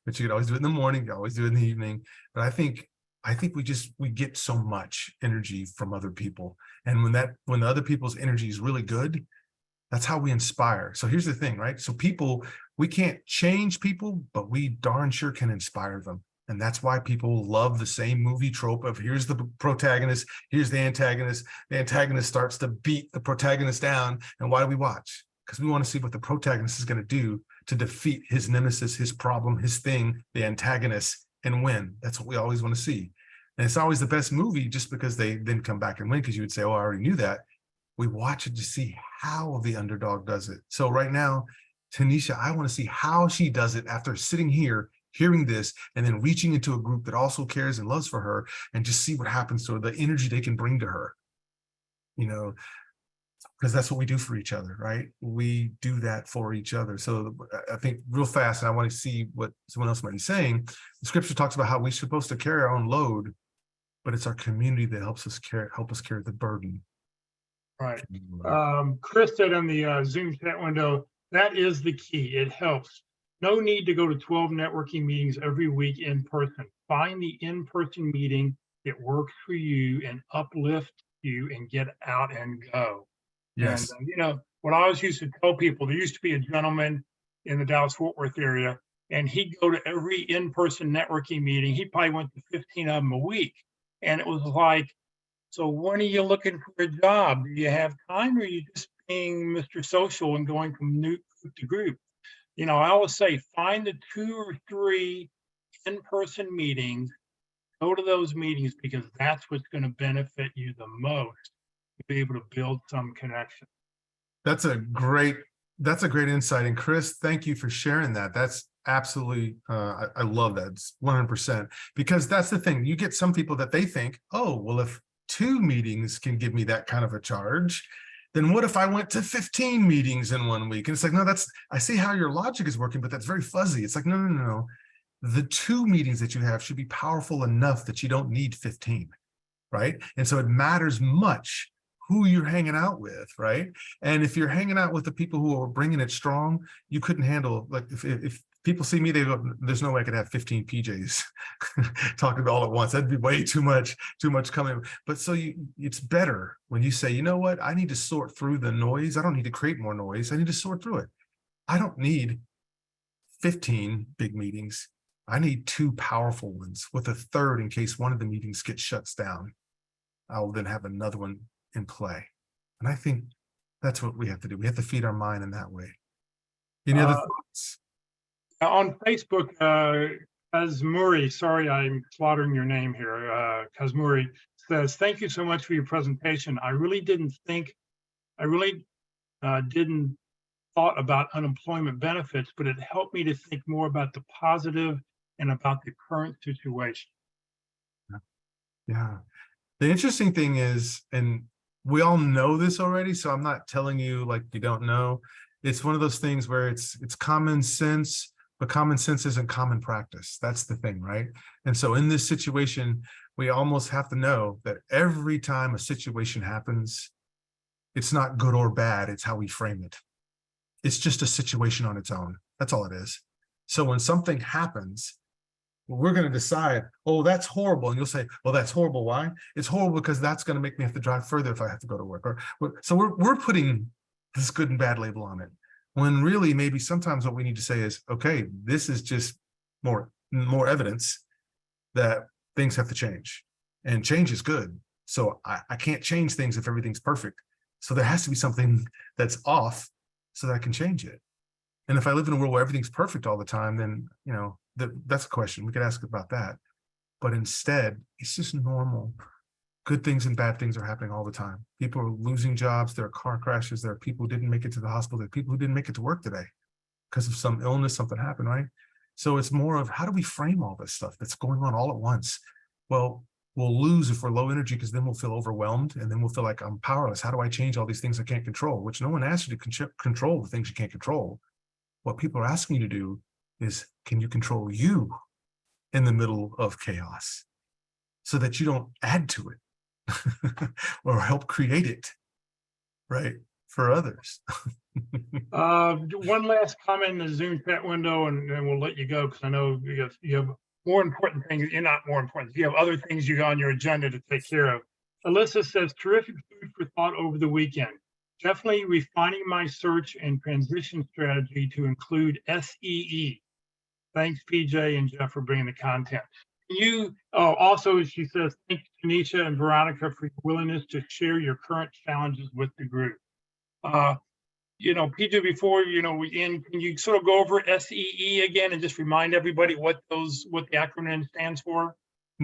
[SPEAKER 8] but you could always do it in the morning, you always do it in the evening. But I think we get so much energy from other people. And when the other people's energy is really good, that's how we inspire. So here's the thing, right? So we can't change people, but we darn sure can inspire them. And that's why people love the same movie trope of here's the protagonist, here's the antagonist. The antagonist starts to beat the protagonist down. And why do we watch? Because we want to see what the protagonist is going to do to defeat his nemesis, his problem, his thing, the antagonist, and win. That's what we always want to see. And it's always the best movie just because they then come back and win, because you would say, oh, I already knew that. We watch it to see how the underdog does it. So right now, Tanisha, I want to see how she does it after sitting here, hearing this, and then reaching into a group that also cares and loves for her, and just see what happens to her, the energy they can bring to her. Because that's what we do for each other, right? We do that for each other. So I think real fast, and I want to see what someone else might be saying. The scripture talks about how we're supposed to carry our own load, but it's our community that help us carry the burden.
[SPEAKER 1] Right. Chris said on the Zoom chat window, that is the key. It helps. No need to go to 12 networking meetings every week in person. Find the in-person meeting that works for you and uplift you and get out and go.
[SPEAKER 8] Yes.
[SPEAKER 1] And, what I always used to tell people, there used to be a gentleman in the Dallas-Fort Worth area, and he'd go to every in-person networking meeting. He probably went to 15 of them a week. And it was like, so when are you looking for a job? Do you have time, or are you just being Mr. Social and going from group to group? I always say, find the 2 or 3 in-person meetings, go to those meetings, because that's what's going to benefit you the most, to be able to build some connection.
[SPEAKER 8] That's a great insight. And Chris, thank you for sharing that. That's absolutely, I love that. It's 100%, because that's the thing. You get some people that they think, oh, well, if 2 meetings can give me that kind of a charge, then what if I went to 15 meetings in 1 week? And it's like, no, I see how your logic is working, but that's very fuzzy. It's like, no. The 2 meetings that you have should be powerful enough that you don't need 15, right? And so it matters much who you're hanging out with, right? And if you're hanging out with the people who are bringing it strong, you couldn't handle, like, if people see me, they go, there's no way I could have 15 PJs talking all at once. That'd be way too much coming. But so it's better when you say, you know what, I need to sort through the noise. I don't need to create more noise. I need to sort through it. I don't need 15 big meetings. I need 2 powerful ones with a third in case one of the meetings gets shuts down. I will then have another one in play. And I think that's what we have to do. We have to feed our mind in that way. Any other thoughts?
[SPEAKER 1] On Facebook, Kazmuri, sorry, I'm slaughtering your name here. Kazmuri says, thank you so much for your presentation. I really didn't thought about unemployment benefits, but it helped me to think more about the positive and about the current situation.
[SPEAKER 8] Yeah. The interesting thing is, and we all know this already, so I'm not telling you like you don't know. It's one of those things where it's common sense, but common sense isn't common practice. That's the thing, right? And so in this situation, we almost have to know that every time a situation happens, it's not good or bad, it's how we frame it. It's just a situation on its own. That's all it is. So when something happens, we're going to decide, oh, that's horrible. And you'll say, well, that's horrible. Why? It's horrible because that's going to make me have to drive further if I have to go to work. So we're putting this good and bad label on it. When really maybe sometimes what we need to say is, okay, this is just more evidence that things have to change. And change is good. So I can't change things if everything's perfect. So there has to be something that's off so that I can change it. And if I live in a world where everything's perfect all the time, then, that's a question. We could ask about that. But instead, it's just normal. Good things and bad things are happening all the time. People are losing jobs. There are car crashes. There are people who didn't make it to the hospital. There are people who didn't make it to work today because of some illness, something happened, right? So it's more of how do we frame all this stuff that's going on all at once? Well, we'll lose if we're low energy because then we'll feel overwhelmed and then we'll feel like I'm powerless. How do I change all these things I can't control? Which no one asks you to control the things you can't control. What people are asking you to do is, can you control you in the middle of chaos? so that you don't add to it or help create it, right, for others.
[SPEAKER 1] One last comment in the Zoom chat window, and then we'll let you go, because I know you have more important things. You're not more important. You have other things you got on your agenda to take care of. Alyssa says, terrific food for thought over the weekend. Definitely refining my search and transition strategy to include SEE. Thanks, PJ and Jeff, for bringing the content. Also, she says, thank you, Tanisha and Veronica, for your willingness to share your current challenges with the group. PJ, before, we end, can you sort of go over SEE again and just remind everybody what the acronym stands for?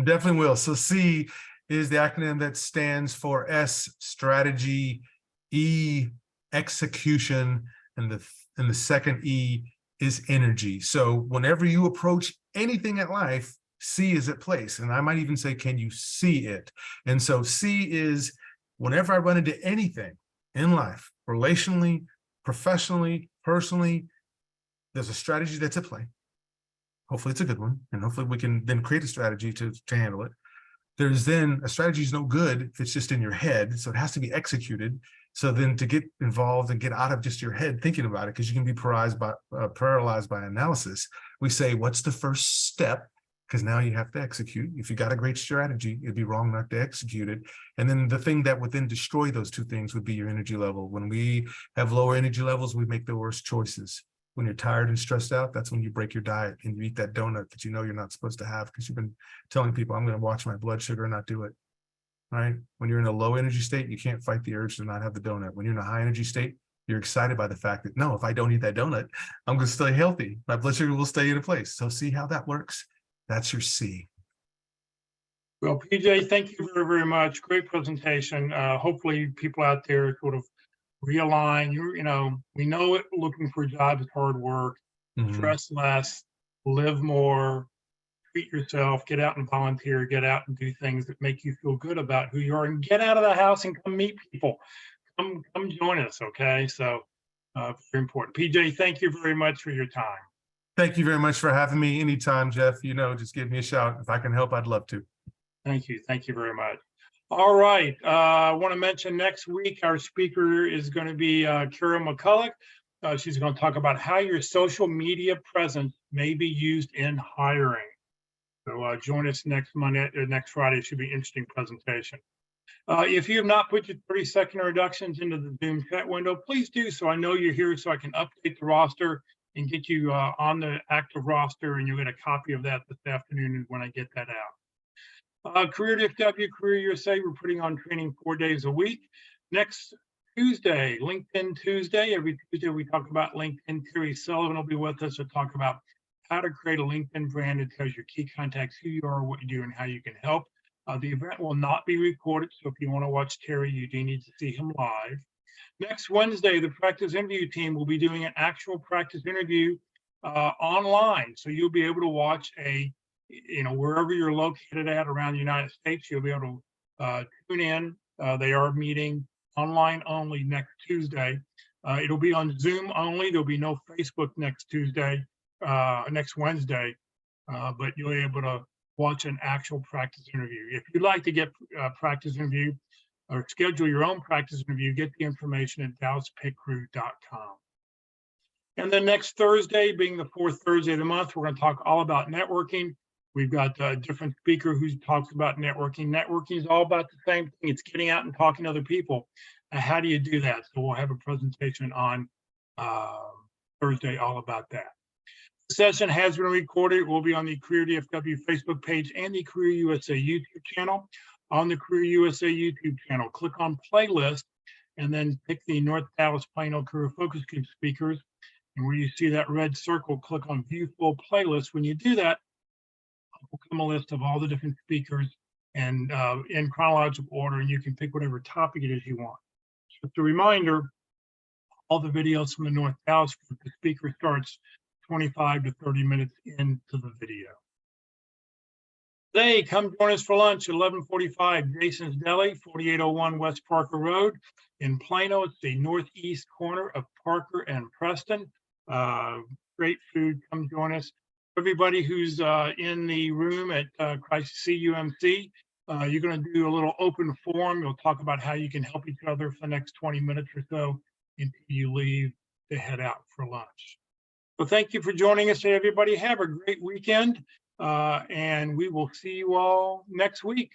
[SPEAKER 8] Definitely will. So C is the acronym that stands for S, strategy, E, execution, and the second E is energy. So whenever you approach anything in life, C is at place. And I might even say, can you see it? And so C is whenever I run into anything in life, relationally, professionally, personally, there's a strategy that's at play. Hopefully it's a good one. And hopefully we can then create a strategy to handle it. There's then a strategy is no good if it's just in your head. So it has to be executed. So then to get involved and get out of just your head thinking about it, because you can be paralyzed by analysis, we say, what's the first step? Because now you have to execute. If you got a great strategy, it'd be wrong not to execute it. And then the thing that would then destroy those two things would be your energy level. When we have lower energy levels, we make the worst choices. When you're tired and stressed out, that's when you break your diet and you eat that donut that you know you're not supposed to have because you've been telling people, I'm going to watch my blood sugar and not do it. Right? When you're in a low energy state, you can't fight the urge to not have the donut. When you're in a high energy state, you're excited by the fact that, no, if I don't eat that donut, I'm going to stay healthy. My blood sugar will stay in a place. So see how that works? That's your C.
[SPEAKER 1] Well, PJ, thank you very, very much. Great presentation. Hopefully people out there sort of realign. We know it, looking for a job is hard work. Stress less, live more, treat yourself, get out and volunteer, get out and do things that make you feel good about who you are, and get out of the house and come meet people. Come join us, okay? So very important. PJ, thank you very much for your time.
[SPEAKER 8] Thank you very much for having me. Anytime, Jeff, just give me a shout. If I can help, I'd love to.
[SPEAKER 1] Thank you. Thank you very much. All right. I want to mention next week, our speaker is going to be Kara McCulloch. She's going to talk about how your social media presence may be used in hiring. So join us next Monday or next Friday. It should be an interesting presentation. If you have not put your 30-second introductions into the Zoom chat window, please do so. I know you're here so I can update the roster and get you on the active roster, and you'll get a copy of that this afternoon when I get that out. Career DFW, Career USA, we're putting on training 4 days a week. Next Tuesday, LinkedIn Tuesday. Every Tuesday we talk about LinkedIn. Terry Sullivan will be with us to talk about how to create a LinkedIn brand that tells your key contacts who you are, what you do, and how you can help. The event will not be recorded, so if you want to watch Terry, you do need to see him live. Next Wednesday, the practice interview team will be doing an actual practice interview online. So you'll be able to watch wherever you're located at around the United States, you'll be able to tune in. They are meeting online only next Tuesday. It'll be on Zoom only. There'll be no Facebook next Wednesday, but you'll be able to watch an actual practice interview. If you'd like to get a practice interview or schedule your own practice interview, get the information at dallaspitcrew.com. And then next Thursday, being the fourth Thursday of the month, we're going to talk all about networking. We've got a different speaker who talks about networking. Networking is all about the same thing. It's getting out and talking to other people. How do you do that? So we'll have a presentation on Thursday all about that. The session has been recorded. It will be on the Career DFW Facebook page and the Career USA YouTube channel. On the Career USA YouTube channel, click on playlist and then pick the North Dallas Plano Career Focus Group speakers. And where you see that red circle, click on View Full Playlist. When you do that, will come a list of all the different speakers and in chronological order, and you can pick whatever topic it is you want. Just a reminder, all the videos from the North Dallas group, the speaker starts 25 to 30 minutes into the video. Today, come join us for lunch at 11:45, Jason's Deli, 4801 West Parker Road in Plano. It's the northeast corner of Parker and Preston. Great food. Come join us. Everybody who's in the room at Christ CUMC, You're going to do a little open forum. You'll talk about how you can help each other for the next 20 minutes or so until you leave to head out for lunch. So thank you for joining us, everybody. Have a great weekend, and we will see you all next week.